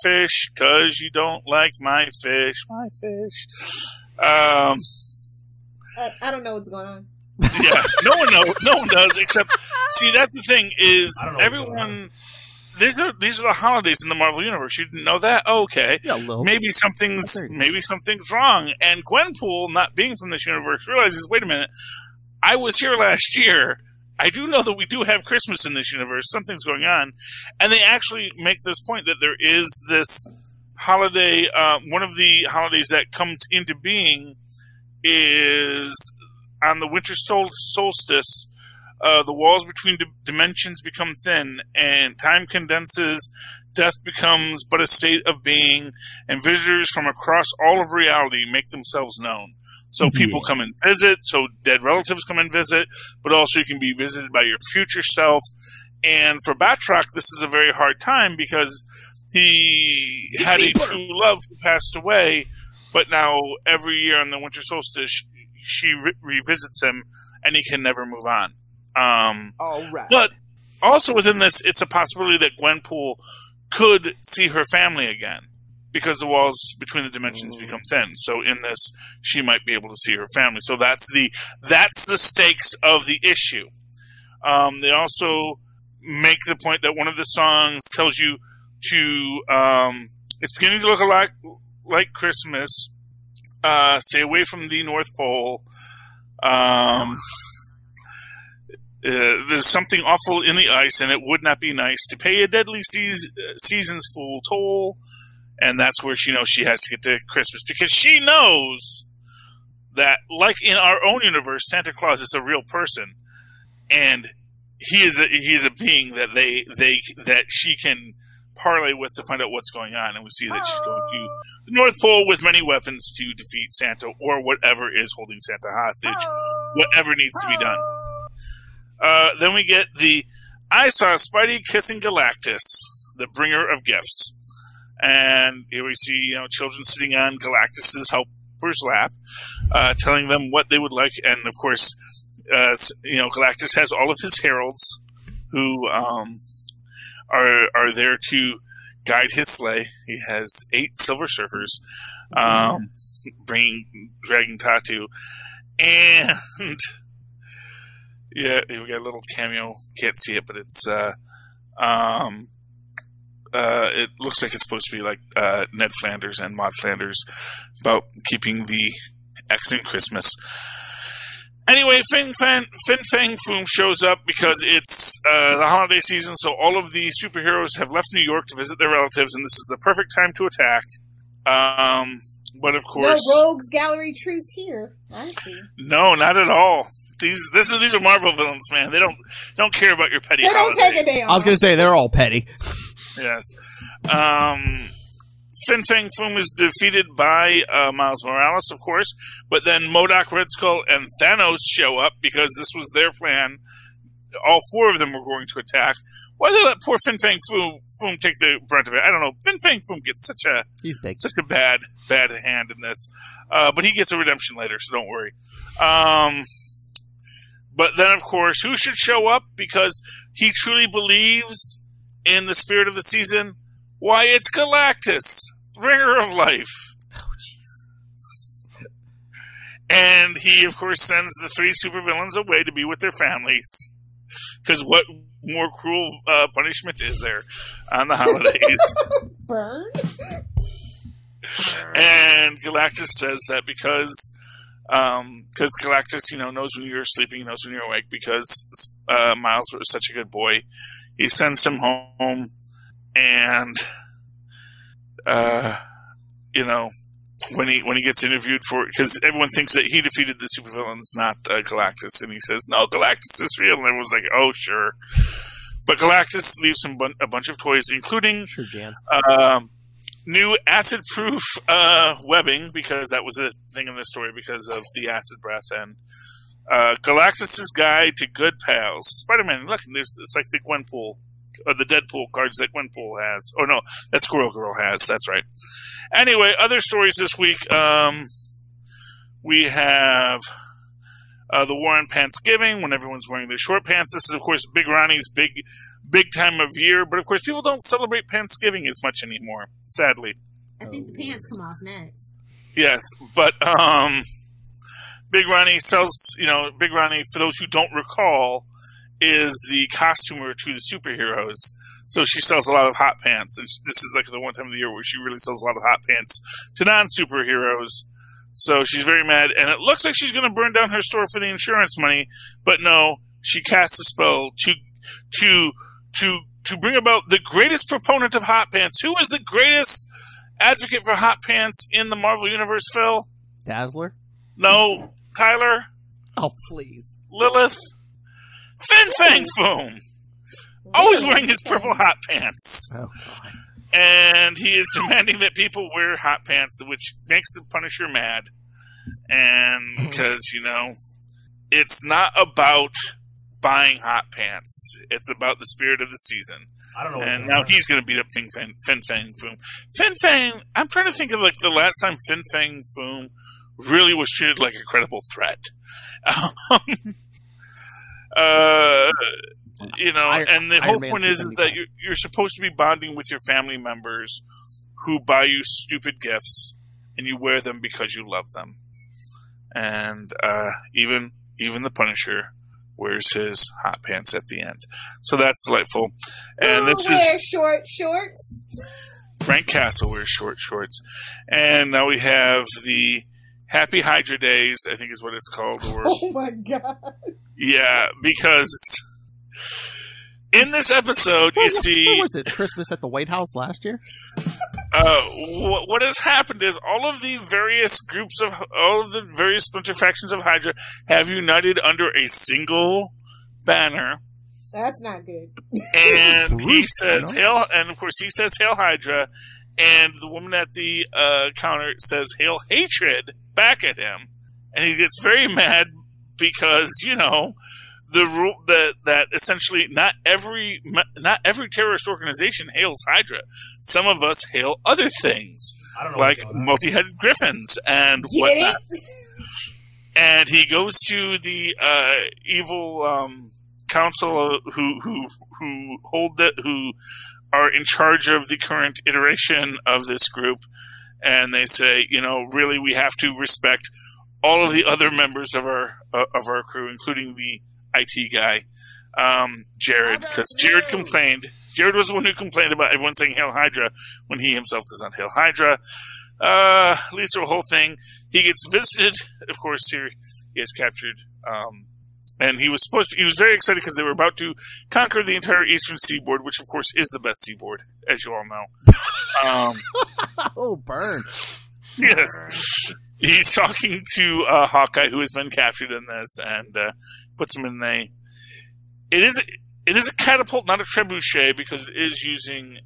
fish because you don't like my fish. I don't know what's going on. Yeah, no one does, except, see, that's the thing, is everyone, these are the holidays in the Marvel Universe. You didn't know that? Okay. Yeah, maybe something's wrong. And Gwenpool, not being from this universe, realizes, wait a minute, I was here last year. I do know that we do have Christmas in this universe. Something's going on. And they actually make this point that there is this holiday, one of the holidays that comes into being is on the winter solstice. The walls between dimensions become thin, and time condenses, death becomes but a state of being, and visitors from across all of reality make themselves known. So people come and visit, so dead relatives come and visit, but also you can be visited by your future self. And for Batroc, this is a very hard time because he had a true love who passed away, but now every year on the winter solstice, she revisits him, and he can never move on. All right. But also within this, it's a possibility that Gwenpool could see her family again because the walls between the dimensions become thin. So in this, she might be able to see her family. So that's the stakes of the issue. They also make the point that one of the songs tells you to it's beginning to look like Christmas, stay away from the North Pole. There's something awful in the ice, and it would not be nice to pay a deadly season's full toll. And that's where she knows she has to get to Christmas, because she knows that, like in our own universe, Santa Claus is a real person, and he is a being that that she can parlay with to find out what's going on. And we see that she's going to the North Pole with many weapons to defeat Santa or whatever is holding Santa hostage, whatever needs to be done. Then we get I saw Spidey kissing Galactus, the bringer of gifts. And here we see, children sitting on Galactus's helper's lap, telling them what they would like. And of course, Galactus has all of his heralds who are there to guide his sleigh. He has 8 Silver Surfers, dragging Tatu, and yeah, we got a little cameo. Can't see it, but it's it looks like it's supposed to be like Ned Flanders and Maud Flanders about keeping the X in Christmas. Anyway, Fin Fang Foom shows up because it's the holiday season, so all of the superheroes have left New York to visit their relatives, and this is the perfect time to attack. But of course, no rogues gallery truce here. I see. No, not at all. These are Marvel villains, man. They don't care about your petty. They don't holiday. take a day off. I was going to say they're all petty. Yes. Fin Fang Foom is defeated by Miles Morales, of course, but then MODOK, Red Skull, and Thanos show up because this was their plan. All 4 of them were going to attack. Why did they let poor Fin Fang Foom take the brunt of it? I don't know. Fin Fang Foom gets such a bad hand in this, but he gets a redemption later, so don't worry. But then, of course, who should show up because he truly believes in the spirit of the season? Why, it's Galactus, bringer of life. Oh, jeez. And he, of course, sends the 3 supervillains away to be with their families. Because what more cruel punishment is there on the holidays? Burn? And Galactus says that because Galactus, knows when you're sleeping, knows when you're awake, because Miles was such a good boy. He sends him home, and when he gets interviewed because everyone thinks that he defeated the supervillains, not Galactus, and he says, "No, Galactus is real," and everyone's like, "Oh, sure." But Galactus leaves him a bunch of toys, including new acid-proof webbing, because that was a thing in the story because of the acid breath, and Galactus's guide to good pals. Spider-Man, look, it's like the Gwenpool, or the Deadpool cards that Gwenpool has. Oh no, that Squirrel Girl has. That's right. Anyway, other stories this week. We have the War on Pantsgiving, when everyone's wearing their short pants. This is, of course, Big Ronnie's big time of year, but of course people don't celebrate Pantsgiving as much anymore, sadly. I think the pants come off next. Yes, but Big Ronnie sells, Big Ronnie, for those who don't recall, is the costumer to the superheroes. So she sells a lot of hot pants, and this is like the one time of the year where she really sells a lot of hot pants to non-superheroes. So she's very mad, and it looks like she's going to burn down her store for the insurance money, but no, she casts a spell to bring about the greatest proponent of hot pants. Who is the greatest advocate for hot pants in the Marvel Universe, Phil? Dazzler? No. Tyler? Oh, please. Lilith? Fin Fang Foom! Always wearing his purple hot pants. Oh, God. And he is demanding that people wear hot pants, which makes the Punisher mad. And because, it's not about buying hot pants. It's about the spirit of the season. I don't know. And now he's going to beat up Fin Fang Foom. Fin Fang, I'm trying to think of like the last time Fin Fang Foom really was treated like a credible threat. And the whole point is that you're supposed to be bonding with your family members who buy you stupid gifts, and you wear them because you love them. And even the Punisher wears his hot pants at the end, so that's delightful. And this is short shorts. Frank Castle wears short shorts. And now we have the Happy Hydra Days, I think is what it's called. Or, Oh my god. yeah, because in this episode, you see... What was this, Christmas at the White House last year? What has happened is all of the various splinter factions of Hydra have united under a single banner. That's not good. And he says, "Hail," and of course he says, "Hail Hydra," and the woman at the counter says, "Hail Hatred," back at him, and he gets very mad because, you know, the rule that essentially not every terrorist organization hails Hydra. Some of us hail other things, like multi-headed griffins and whatnot. And he goes to the evil council who are in charge of the current iteration of this group, and they say, you know, really we have to respect all of the other members of our crew, including the IT guy, Jared, because Jared complained. Jared was the one who complained about everyone saying Hail Hydra when he himself does not Hail Hydra. Leads to a whole thing. He gets visited. Of course, here he is captured. And he was very excited because they were about to conquer the entire eastern seaboard, which of course is the best seaboard, as you all know. Oh, burn. Yes. He's talking to Hawkeye, who has been captured in this, and puts him in it is a catapult, not a trebuchet, because it is using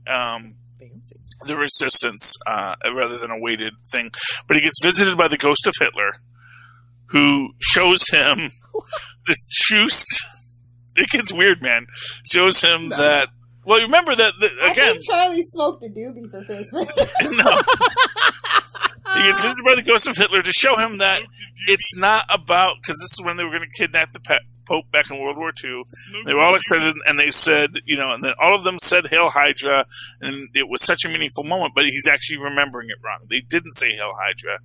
the resistance rather than a weighted thing. But he gets visited by the ghost of Hitler, who shows him the juice. It gets weird, man. Shows him that. Well, remember that again. I think Charlie smoked a doobie for Christmas. No. He gets visited by the ghost of Hitler to show him that it's not about, because this is when they were going to kidnap the Pope back in World War II. They were all excited, and they said, you know, and then all of them said Hail Hydra, and it was such a meaningful moment, but he's actually remembering it wrong. They didn't say Hail Hydra.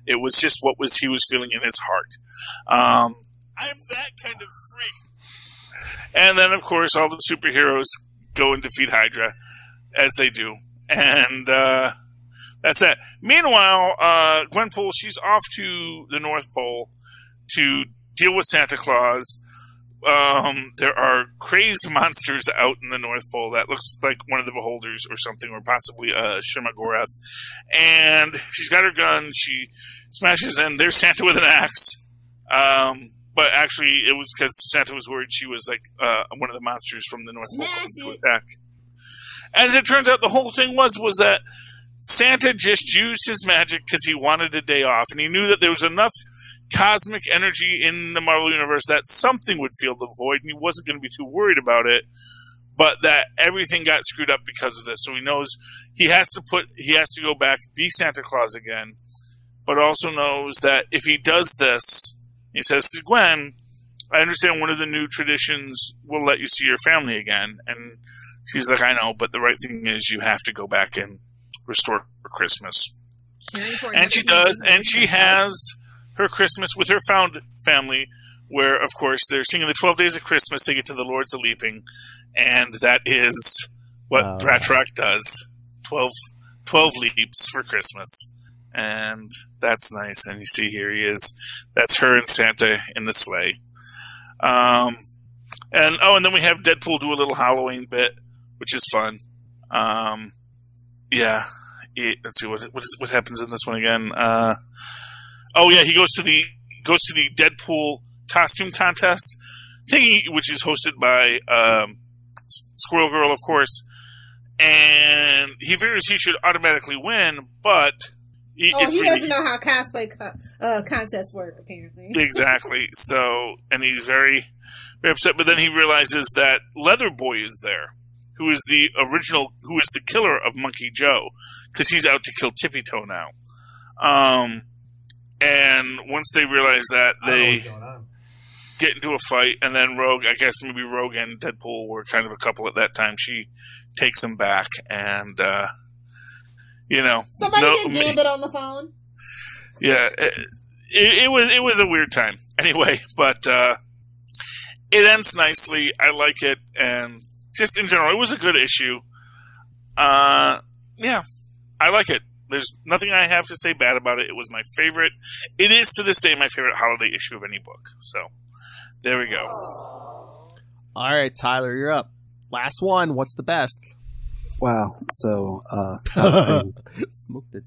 It was just he was feeling in his heart. I'm that kind of freak. And then, of course, all the superheroes go and defeat Hydra, as they do. And that's that. Meanwhile, Gwenpool, she's off to the North Pole to deal with Santa Claus. There are crazed monsters out in the North Pole that looks like one of the Beholders or something, or possibly Shemagorath. And she's got her gun. She smashes in. There's Santa with an axe. But actually, it was because Santa was worried she was like one of the monsters from the North Pole to attack. As it turns out, the whole thing was that Santa just used his magic because he wanted a day off, and he knew that there was enough cosmic energy in the Marvel Universe that something would fill the void, and he wasn't going to be too worried about it, but that everything got screwed up because of this. So he knows he has to go back, be Santa Claus again, but also knows that if he does this, he says to Gwen, I understand one of the new traditions will let you see your family again. And she's like, I know, but the right thing is you have to go back and restore Christmas. And she does, and she has her Christmas with her found family, where, of course, they're singing the 12 Days of Christmas. They get to the Lords of Leaping, and that is what Bratrock does. 12 leaps for Christmas. And that's nice. And you see here he is. That's her and Santa in the sleigh. And then we have Deadpool do a little Halloween bit, which is fun. Yeah. Let's see what happens in this one again. He goes to the Deadpool costume contest thingy, which is hosted by Squirrel Girl, of course, and he figures he should automatically win, but he doesn't know how cosplay contests work, apparently. Exactly. So, and he's very, very upset. But then he realizes that Leather Boy is there, who is the killer of Monkey Joe, because he's out to kill Tippy Toe now. And once they realize that, they get into a fight, and then Rogue, I guess maybe Rogue and Deadpool were kind of a couple at that time. She takes him back, and somebody get Gambit on the phone. Yeah, it was a weird time anyway, but it ends nicely. I like it, and just in general, it was a good issue. Yeah, I like it. There's nothing I have to say bad about it. It was my favorite. It is to this day my favorite holiday issue of any book. So, there we go. All right, Tyler, you're up. Last one. What's the best? Wow. So, Smoke the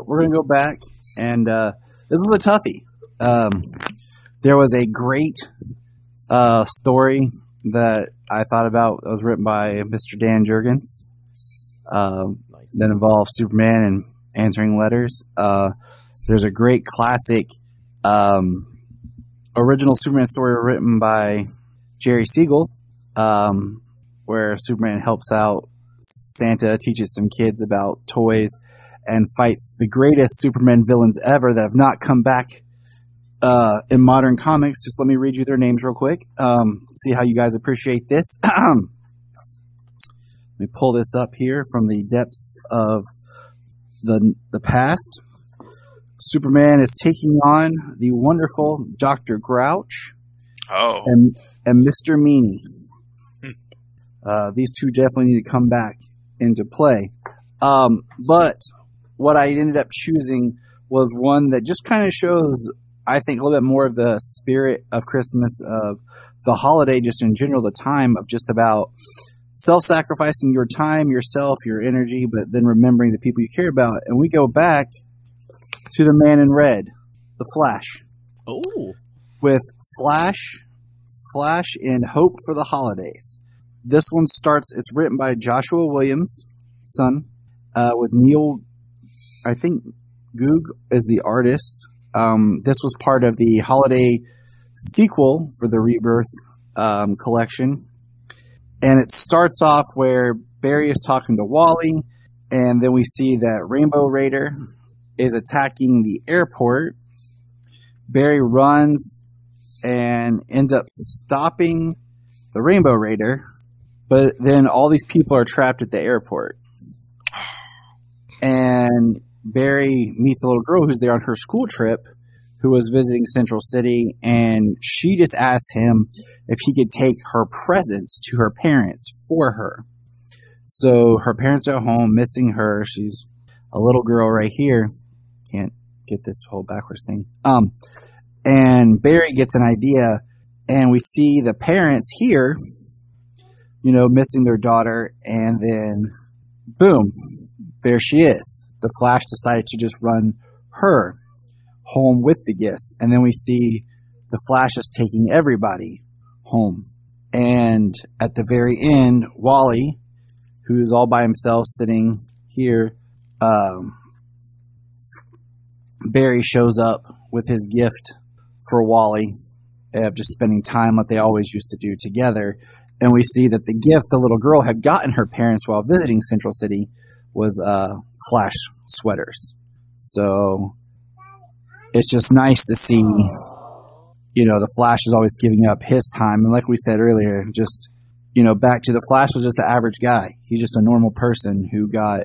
we're gonna go back, and this was a toughie. There was a great story that I thought about. That was written by Mr. Dan Jurgens. That involved Superman and answering letters. There's a great classic original Superman story written by Jerry Siegel, where Superman helps out Santa, teaches some kids about toys, and fights the greatest Superman villains ever that have not come back in modern comics. Just let me read you their names real quick. See how you guys appreciate this. Let me pull this up here from the depths of the past. Superman is taking on the wonderful Dr. Grouch and Mr. Meanie. These two definitely need to come back into play. But what I ended up choosing was one that just kind of shows, I think, a little bit more of the spirit of Christmas, of the holiday, just in general, the time of just about self-sacrificing your time, yourself, your energy, but then remembering the people you care about. And we go back to the Man in Red, the Flash. Oh. With Flash in Hope for the Holidays. This one starts, it's written by Joshua Williams' son, with Neil, I think Goog is the artist. This was part of the holiday sequel for the Rebirth collection. And it starts off where Barry is talking to Wally, and then we see that Rainbow Raider is attacking the airport. Barry runs and ends up stopping the Rainbow Raider, but then all these people are trapped at the airport. And Barry meets a little girl who's there on her school trip, who was visiting Central City, and she just asked him if he could take her presents to her parents for her. So her parents are home, missing her. She's a little girl right here. Can't get this whole backwards thing. And Barry gets an idea, and we see the parents here, missing their daughter, and then boom, there she is. The Flash decided to just run her home with the gifts. And then we see the Flash is taking everybody home. And at the very end, Wally, who's all by himself sitting here, Barry shows up with his gift for Wally of just spending time like they always used to do together. And we see that the gift the little girl had gotten her parents while visiting Central City was Flash sweaters. So it's just nice to see, the Flash is always giving up his time. And like we said earlier, just, back to the Flash was just an average guy. He's just a normal person who got,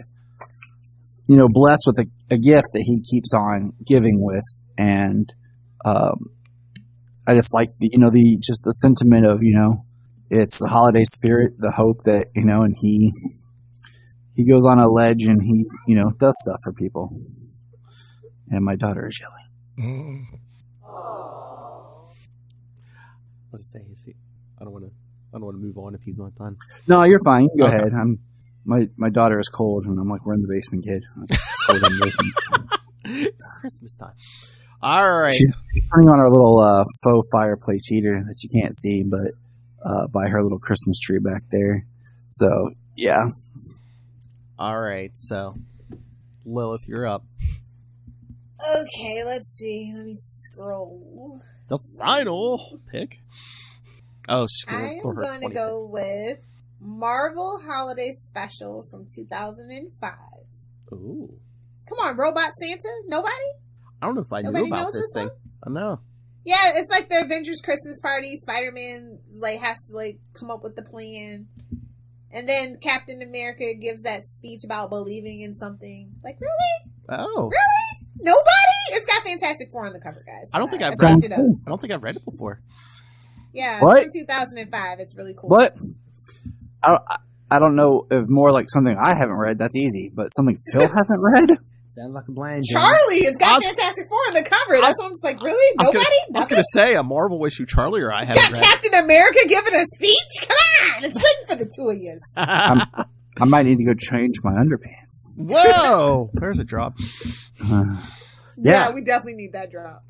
blessed with a gift that he keeps on giving with. And I just like just the sentiment of, it's the holiday spirit, the hope that, and he goes on a ledge and he, does stuff for people. And my daughter is yelling. Let's say, I don't want to move on if he's not done. No, you're fine. You can go ahead. My daughter is cold, and I'm like, we're in the basement, kid. It's cold in the basement. It's Christmas time. All right. She's turning on our little faux fireplace heater that you can't see, but by her little Christmas tree back there. So, yeah. All right. So, Lilith, you're up. Okay, let's see. Let me scroll. The final pick. Oh, I am going to go with Marvel Holiday Special from 2005. Ooh. Come on, Robot Santa? Nobody? I don't know if I knew about this thing. I know. Yeah, it's like the Avengers Christmas party. Spider-Man has to come up with the plan. And then Captain America gives that speech about believing in something. Really? Oh. Really? Nobody? It's got Fantastic Four on the cover, guys. I don't think I've read it. I don't think I've read it before. Yeah, what? It's from 2005. It's really cool. What? I don't know if more like something I haven't read. That's easy, but something Phil hasn't read. Sounds like a plan, Jim. Charlie, it's got Fantastic Four on the cover. That's what I'm just like, really? Nobody? I was going to say a Marvel issue Charlie or I haven't Got read. Captain America giving a speech? Come on! It's waiting for the two of you. I might need to go change my underpants. Whoa! There's a drop. Yeah, we definitely need that drop.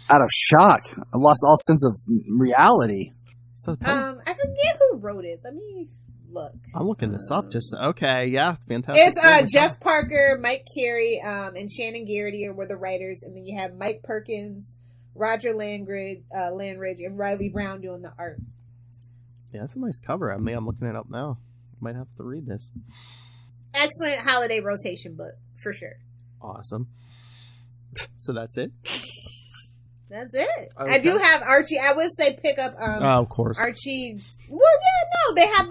Out of shock. I lost all sense of reality. So I forget who wrote it. Let me look. I'm looking this up. Just okay, yeah, fantastic. It's Jeff Parker, Mike Carey, and Shannon Garrity were the writers, and then you have Mike Perkins, Roger Landridge, and Riley Brown doing the art. Yeah, that's a nice cover. I mean, I'm looking it up now. Might have to read this. Excellent holiday rotation book for sure. Awesome. So that's it. That's it. Okay. I do have Archie. I would say pick up. Of course. Archie. Well, yeah, no, they have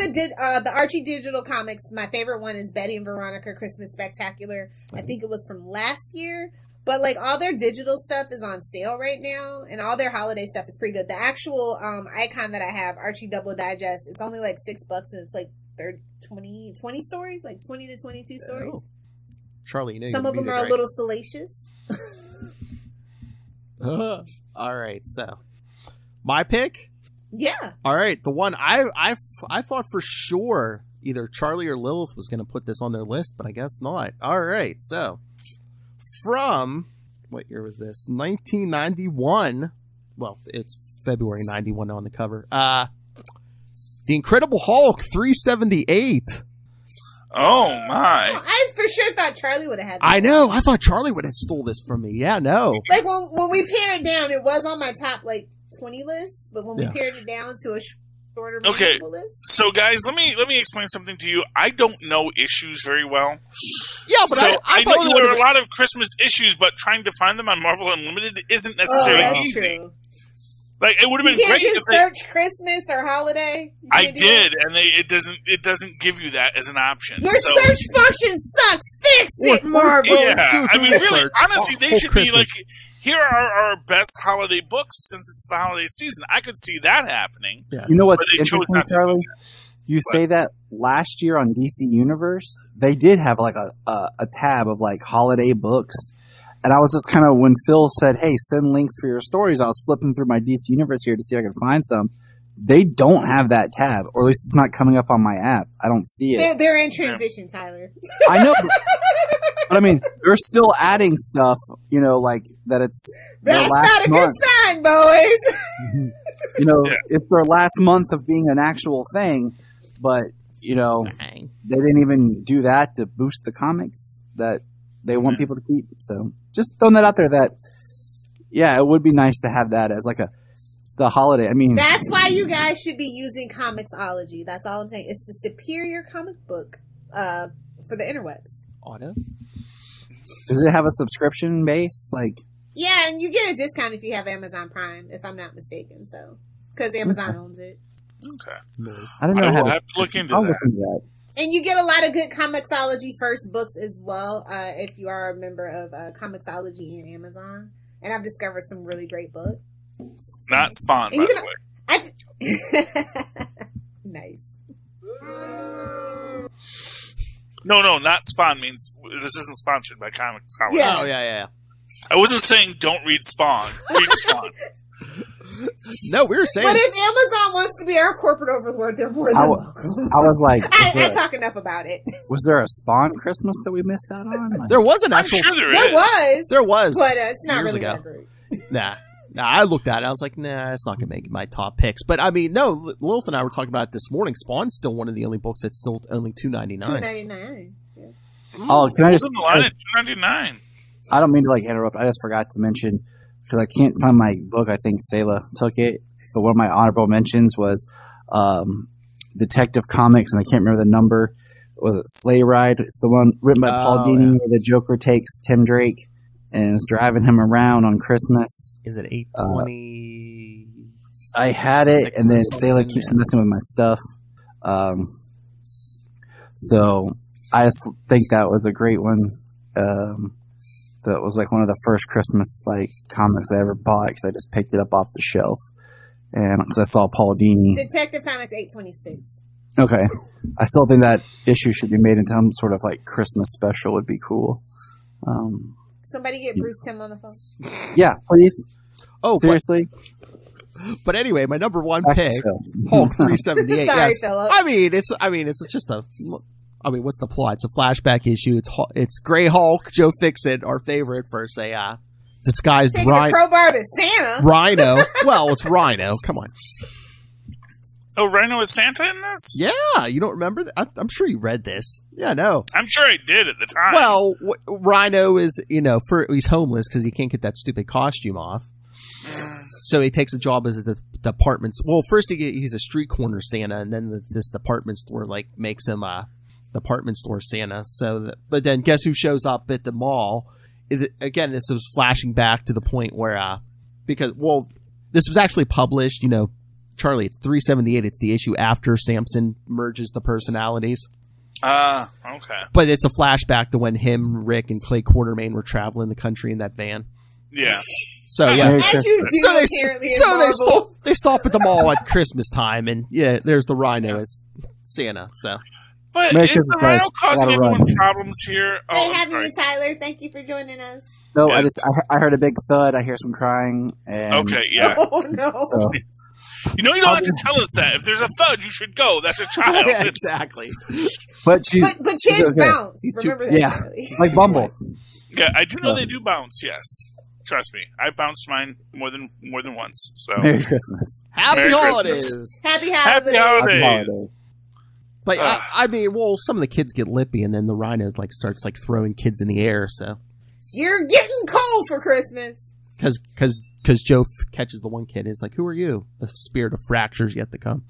the Archie digital comics. My favorite one is Betty and Veronica Christmas Spectacular. I think it was from last year. But like all their digital stuff is on sale right now, and all their holiday stuff is pretty good. The actual icon that I have, Archie Double Digest, it's only like $6, and it's like 20 stories, like 20 to 22 stories. Oh. Charlie, you know some of them are a little salacious. All right, so my pick. Yeah. All right, the one I thought for sure either Charlie or Lilith was going to put this on their list, but I guess not. All right, so from what year was this? 1991. Well, it's February 91 on the cover. The Incredible Hulk 378. Oh my! I for sure thought Charlie would have had. I know. I thought Charlie would have stole this from me. Yeah, no. Like when we pared it down, it was on my top like 20 list, but when we pared it down to a shorter list. So guys, let me explain something to you. I don't know issues very well. Yeah, but so I know thought there are a lot of Christmas issues, but trying to find them on Marvel Unlimited isn't necessarily easy. True. Like it would have been you can't great just search Christmas or holiday. I did, and it doesn't give you that as an option. Your search function sucks. Fix it, Marvel. Yeah, I mean, really, honestly, they should Christmas. be like, here are our best holiday books since it's the holiday season. I could see that happening. Yes. You know what's But they chose interesting, not to do Charlie? that. You say that last year on DC Universe, they did have like a tab of like holiday books. And I was just kind of, when Phil said, hey, send links for your stories, I was flipping through my DC Universe here to see if I could find some. They don't have that tab, or at least it's not coming up on my app. I don't see it. They're in transition, Tyler. I know. But I mean, they're still adding stuff, you know, like that it's their That's last not a month. good sign, boys. You know, it's their last month of being an actual thing, but, you know, they didn't even do that to boost the comics that they want people to keep. So just throwing that out there that, yeah, it would be nice to have that as like it's the holiday. I mean, that's why you guys should be using Comixology. That's all I'm saying. It's the superior comic book for the interwebs. Auto? Does it have a subscription base? Like, yeah, and you get a discount if you have Amazon Prime, if I'm not mistaken. So, because Amazon owns it. Okay. I don't know. I how will have to look into that. And you get a lot of good Comixology first books as well, if you are a member of Comixology and Amazon. And I've discovered some really great books. Not Spawn, by the way. Nice. No, not Spawn means this isn't sponsored by Comixology. Yeah. Oh, yeah. I wasn't saying don't read Spawn. Read Spawn. No, we were saying. But if Amazon wants to be our corporate overlord, they're more than welcome. I was like, I talk enough about it. Was there a Spawn Christmas that we missed out on? There was an actual. I'm sure there was, but it's not years really ago. that great. Nah, I looked at it. I was like, nah, it's not gonna make my top picks. But I mean, no, Lilith and I were talking about it this morning. Spawn's still one of the only books that's still only $2.99. $2.99. Yeah. Oh, can I just? In the line at $2.99. I don't mean to like interrupt. I just forgot to mention because I can't find my book. I think Sayla took it. But one of my honorable mentions was Detective Comics, and I can't remember the number. Was it Sleigh Ride? It's the one written by Paul Dini where the Joker takes Tim Drake and is driving him around on Christmas. Is it 820? I had it, and then Sayla keeps messing with my stuff. So I just think that was a great one. That was like one of the first Christmas like comics I ever bought because I just picked it up off the shelf. And because I saw Paul Dini. Detective Comics 826. Okay. I still think that issue should be made into some sort of like Christmas special would be cool. Somebody get Bruce Timm on the phone. Yeah, please. Oh, seriously? But anyway, my number one Back pick, to Hulk 378. Sorry, Yes. Philip. It's just a. I mean, what's the plot? It's a flashback issue. It's Gray Hulk, Joe Fixit, our favorite, versus a disguised Taking a crowbar to Santa. Rhino. Well, it's Rhino. Come on. Oh, Rhino is Santa in this? Yeah, you don't remember that? I'm sure you read this. Yeah, no. I'm sure I did at the time. Well, Rhino is, he's homeless because he can't get that stupid costume off. So he takes a job as a department. Well, first he's a street corner Santa, and then this department store makes him a department store Santa. But then guess who shows up at the mall? Again, this was flashing back to the point where this was actually published. Charlie, it's 378. It's the issue after Samson merges the personalities. Okay. But it's a flashback to when him, Rick, and Clay Quartermain were traveling the country in that van. Yeah. So yeah. As you do, they stop at the mall at Christmas time, and yeah, there's the Rhino as Santa. So. But Merry is the Christmas, Rhino guys. causing Gotta run. anyone problems here? Hey, happy you, Tyler. Thank you for joining us. No, Yes. I heard a big thud. I hear some crying. And Okay, yeah. Oh, no. So, You don't have to tell us that. If there's a thud, you should go. That's a child. Yeah, It's- exactly. but she's kids okay. bounce. He's Remember that, yeah, Charlie. like Bumble. Yeah, I do know they do bounce, yes. Trust me. I bounced mine more than once. So Merry Christmas. Happy Merry holidays. Christmas. Happy Happy holidays. Happy holidays. holidays. But some of the kids get lippy, and then the Rhino starts throwing kids in the air. So You're getting cold for Christmas. because Joe catches the one kid, and is like, "Who are you?" The spirit of fractures yet to come.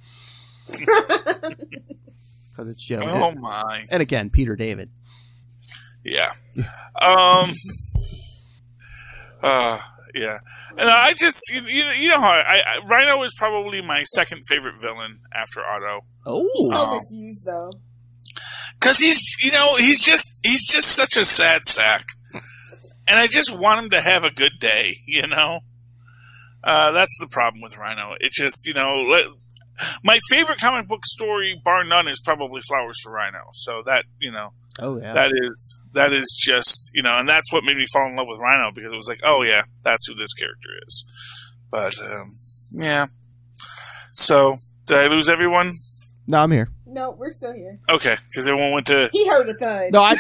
Because it's Joe. Oh my. And again, Peter David. Yeah. Yeah. And I just, you know how Rhino is probably my second favorite villain after Otto. Oh. So misused, though. Cause he's just such a sad sack. And I just want him to have a good day, That's the problem with Rhino. It just, my favorite comic book story, bar none, is probably Flowers for Rhino. So that, Oh yeah. that is just, and that's what made me fall in love with Rhino, because it was like, oh yeah, that's who this character is. But, yeah. So, did I lose everyone? No, I'm here. No, we're still here. Okay, because everyone went to... He heard a thud. No,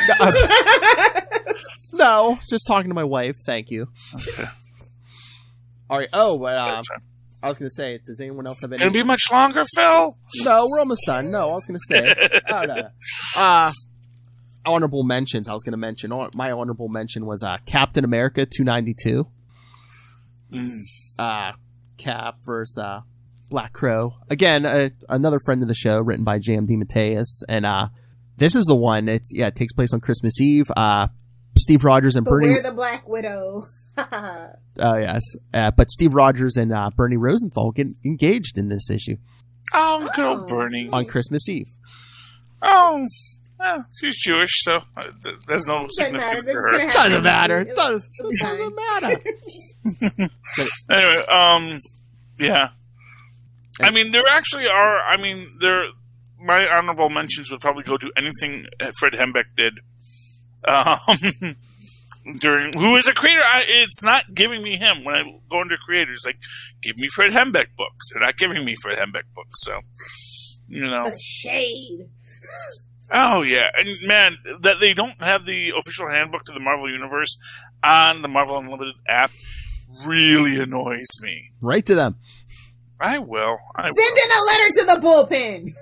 no, just talking to my wife. Thank you. Okay. All right. Oh, but I was going to say, does anyone else have any? Gonna be much longer, Phil? No, we're almost done. No, I was going to say. Oh, no. Honorable mentions. I was going to mention. My honorable mention was Captain America 292. Cap versus Black Crow. Again, another friend of the show, written by J.M. DeMatteis. And this is the one. It takes place on Christmas Eve. Steve Rogers and But Bernie. we're the Black Widow. Oh, yes. But Steve Rogers and Bernie Rosenthal get engaged in this issue. Oh, good old Bernie. On Christmas Eve. Oh, she's Jewish, so there's no significance to her. Doesn't matter. It It'll be doesn't fine. matter. Anyway, yeah. I mean, there actually are. I mean, my honorable mentions would probably go to anything Fred Hembeck did. Who is a creator? It's not giving me him when I go into creators. Like, give me Fred Hembeck books. They're not giving me Fred Hembeck books. So, The shade. Oh yeah, and man, that they don't have the official handbook to the Marvel Universe on the Marvel Unlimited app really annoys me. Right to them. I will. Send in a letter to the bullpen.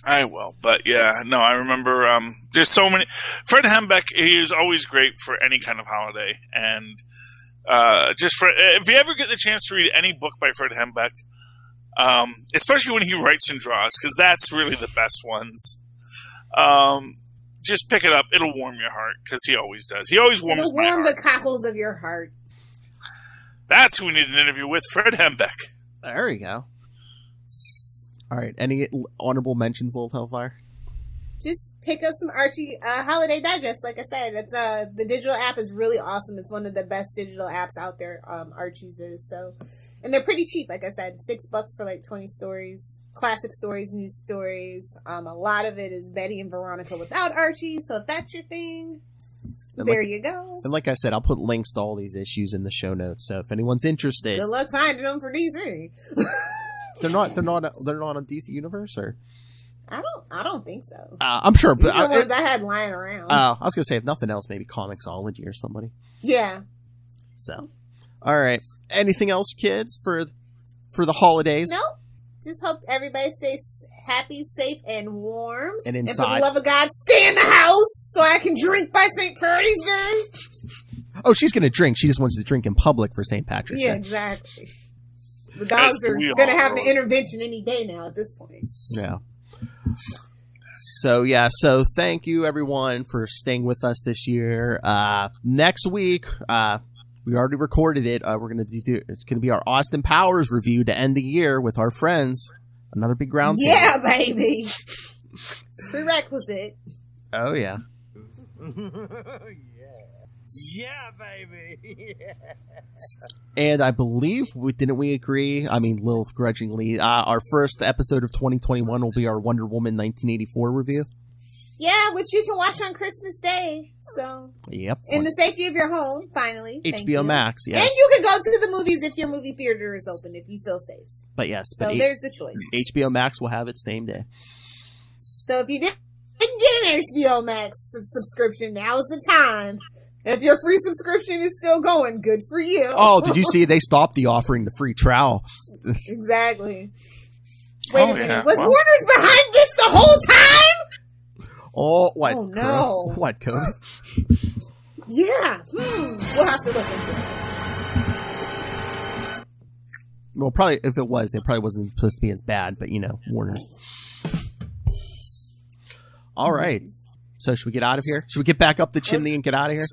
I will, but yeah, no, I remember, there's so many, Fred Hembeck, he is always great for any kind of holiday, and, if you ever get the chance to read any book by Fred Hembeck, especially when he writes and draws, because that's really the best ones, just pick it up, it'll warm your heart, because he always does. He always warms my heart. Warm the cockles of your heart. That's who we need an interview with, Fred Hembeck. There you go. All right. Any honorable mentions, Little Hellfire? Just pick up some Archie Holiday Digest. Like I said, it's the digital app is really awesome. It's one of the best digital apps out there. Archie's is so. And they're pretty cheap, like I said, $6 for like 20 stories, classic stories, new stories. A lot of it is Betty and Veronica without Archie. So if that's your thing, there you go. And like I said, I'll put links to all these issues in the show notes. So if anyone's interested, good luck finding them for DC. they're not on DC Universe, or I don't think so. I'm sure, but these are ones I had lying around. I was gonna say, if nothing else, maybe Comixology or somebody. Yeah. So, all right. Anything else, kids, for the holidays? Nope. Just hope everybody stays happy, safe, and warm. And inside. And for the love of God, stay in the house so I can drink by St. Patty's Day. Oh, she's going to drink. She just wants to drink in public for St. Patrick's Day. Yeah, exactly. The dogs are going to have an intervention any day now at this point. Yeah. So, thank you, everyone, for staying with us this year. Next week, we already recorded it. We're going to do. It's going to be our Austin Powers review to end the year with our friends. Another big round. Yeah, baby. Prerequisite. Oh yeah. Yeah, baby. Yeah. And I believe didn't we agree? I mean, Lilith grudgingly. Our first episode of 2021 will be our Wonder Woman 1984 review. Yeah, which you can watch on Christmas Day. So, yep, in the safety of your home, finally. HBO Max, yes. And you can go to the movies if your movie theater is open, if you feel safe. But yes, so there's the choice. HBO Max will have it same day. So if you didn't get an HBO Max subscription, now's the time. If your free subscription is still going, good for you. Oh, did you see they stopped the offering the free trial? Exactly. Wait a minute. Was Warner's behind this the whole time? Oh, what? Oh, no. What, Cody? Yeah. We'll have to look into it. Well, probably, if it was, they probably wasn't supposed to be as bad, but, Warner's. All right. So, should we get out of here? Should we get back up the chimney and get out of here?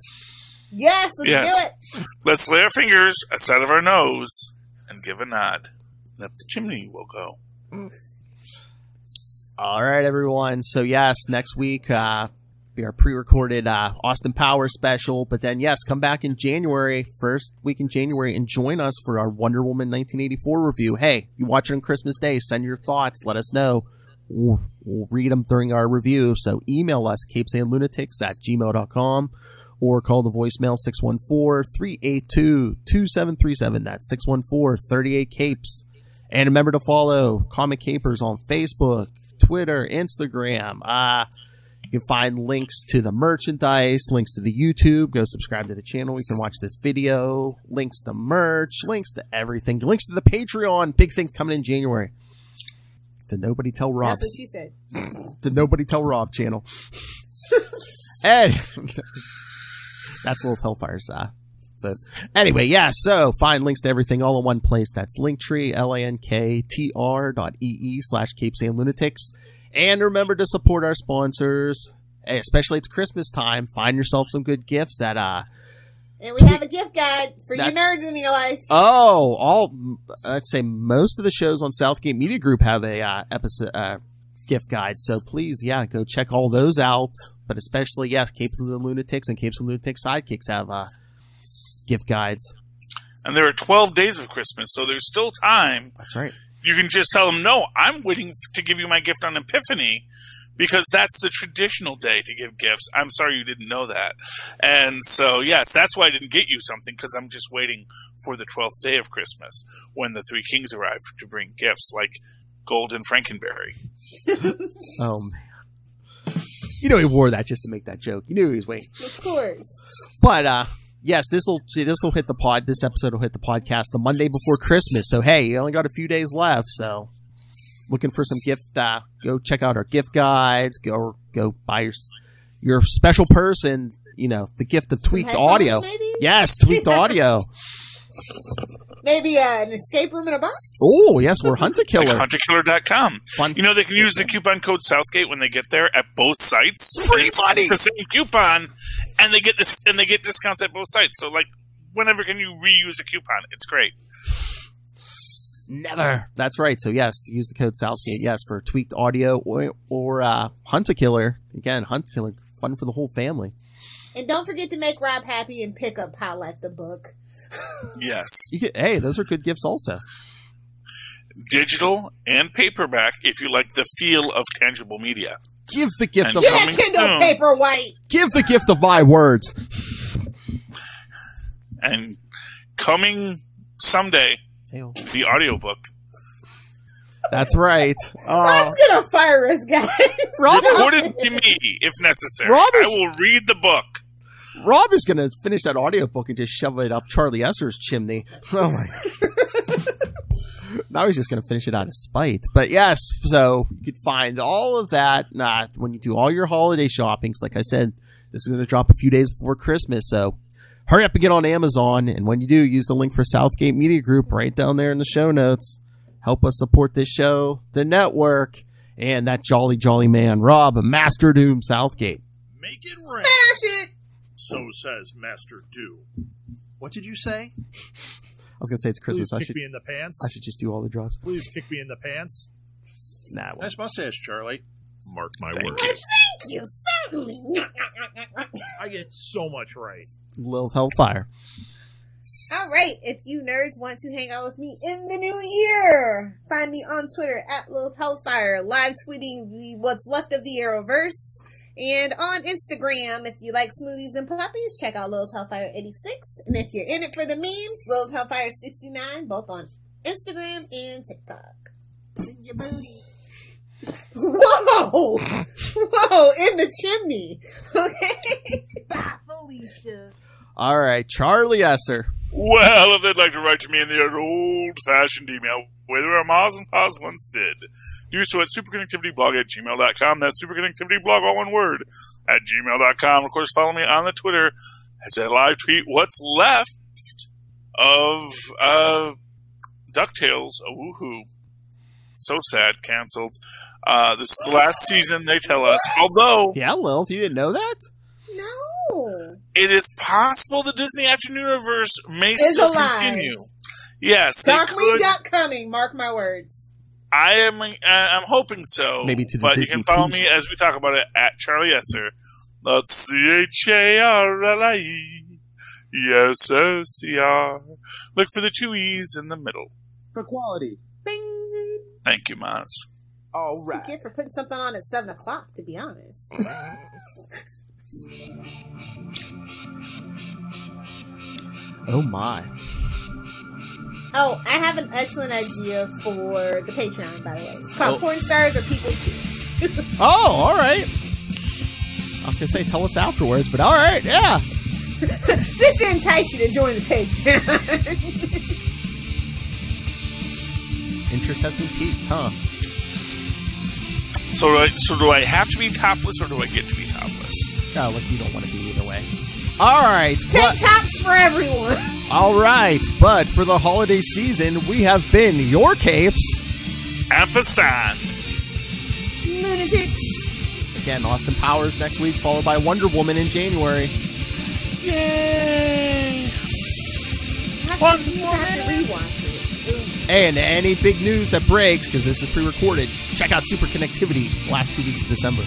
Yes, let's do it. Let's lay our fingers aside of our nose and give a nod. And up the chimney we'll go. All right, everyone. So, yes, next week, be our pre-recorded Austin Powers special. But then, yes, come back in January, first week in January, and join us for our Wonder Woman 1984 review. Hey, you watch it on Christmas Day. Send your thoughts. Let us know. We'll read them during our review. So email us, capesandlunatics@gmail.com, or call the voicemail 614-382-2737. That's 614-38-CAPES. And remember to follow Comic Capers on Facebook, Twitter, Instagram. You can find links to the merchandise, links to the YouTube. Go subscribe to the channel. You can watch this video, links to merch, links to everything, links to the Patreon. Big things coming in January. The Nobody Tell Rob. That's what she said. The Nobody Tell Rob channel. And that's Lilith Hellfire's. But anyway, yeah, so find links to everything all in one place. That's Linktree, linktr.ee/capesandlunatics. And remember to support our sponsors, especially it's Christmas time. Find yourself some good gifts at and we have a gift guide for you nerds in your life. Oh, I'd say most of the shows on Southgate Media Group have a gift guide. So please, go check all those out. But especially, Capes and Lunatics and Capes and Lunatics Sidekicks have gift guides. And there are 12 days of Christmas, so there's still time. That's right. You can just tell them, no, I'm waiting to give you my gift on Epiphany, because that's the traditional day to give gifts. I'm sorry you didn't know that. And so, yes, that's why I didn't get you something, because I'm just waiting for the 12th day of Christmas, when the three kings arrive to bring gifts, like gold and Frankenberry. Oh, man. You know he wore that just to make that joke. You knew he was waiting. Of course. But, yes, this will hit the pod. This episode will hit the podcast the Monday before Christmas. So hey, you only got a few days left. So looking for some gift. Go check out our gift guides. Go buy your special person. The gift of tweaked audio. Maybe? Yes, tweaked audio. Maybe an escape room in a box. Oh yes, we're Hunter-Killer. Like HunterKiller.com. They can use the coupon code Southgate when they get there at both sites. Free money. The same coupon, and they get this, and they get discounts at both sites. So whenever can you reuse a coupon? It's great. Never. That's right. So yes, use the code Southgate. Yes, for tweaked audio or Hunter-Killer. Again, Hunter-Killer, fun for the whole family. And don't forget to make Rob happy and pick up High Life the book. Yes. Hey, those are good gifts also. Digital and paperback if you like the feel of tangible media. Give the gift And of Yeah, coming Kindle soon. Paperwhite. Give the gift of my words. And coming someday, the audiobook. That's right. Rob's gonna fire us, guys. Report it to me if necessary. Rob is- I will read the book. Rob is going to finish that audiobook and just shove it up Charlie Esser's chimney. Oh my. Now he's just going to finish it out of spite. But yes, so you could find all of that when you do all your holiday shoppings. Like I said, this is going to drop a few days before Christmas. So hurry up and get on Amazon. And when you do, use the link for Southgate Media Group right down there in the show notes. Help us support this show, the network, and that jolly, jolly man, Rob, Master Doom Southgate. Make it rain. Smash it. So says Master Doom. What did you say? I was going to say it's Christmas. Please kick me in the pants. I should just do all the drugs. Please kick me in the pants. Nah. Nice mustache, Charlie. Mark my words. Thank you, certainly. I get so much right. Lilith Hellfire. All right, if you nerds want to hang out with me in the new year, find me on Twitter at Lilith Hellfire, live tweeting what's left of the Arrowverse. And on Instagram, if you like smoothies and puppies, check out Lilith Hellfire 86. And if you're in it for the memes, Lilith Hellfire 69, both on Instagram and TikTok. In your booty. Whoa! Whoa, in the chimney. Okay? Bye, Felicia. All right, Charlie Esser. Well, if they'd like to write to me in the old-fashioned email, way the Maz and Paz once did, do so at superconnectivityblog@gmail.com. That's superconnectivityblog, all one word, at gmail.com. Of course, follow me on the Twitter as I live tweet what's left of DuckTales. Oh, woohoo. So sad, canceled. This is the last season, they tell us. Although... Yeah, Lilith, you didn't know that? No. It is possible the Disney Afternoon Universe may still continue. Yes, Darkwing Duck coming, mark my words. I'm hoping so. Maybe to the but Disney you can follow Plus. me as we talk about it at Charlie Esser. That's CHARLIE. Yes, SCR. Look for the two E's in the middle. For quality. Bing. Thank you, Maz. All right. It's a gift for putting something on at 7 o'clock, to be honest. Oh, my. Oh, I have an excellent idea for the Patreon, by the way. It's called Porn Stars or People Too. Oh, all right. I was going to say, tell us afterwards, but all right, yeah. Just to entice you to join the Patreon. Interest has been piqued, huh? So do I have to be topless or do I get to be topless? Oh, look, you don't want to be either way. All right. Tank tops for everyone. All right, but for the holiday season, we have been your capes. Ampersand. Lunatics. Again, Austin Powers next week, followed by Wonder Woman in January. Yay! Have to rewatch it. And any big news that breaks, because this is pre-recorded, check out Super Connectivity the last 2 weeks of December.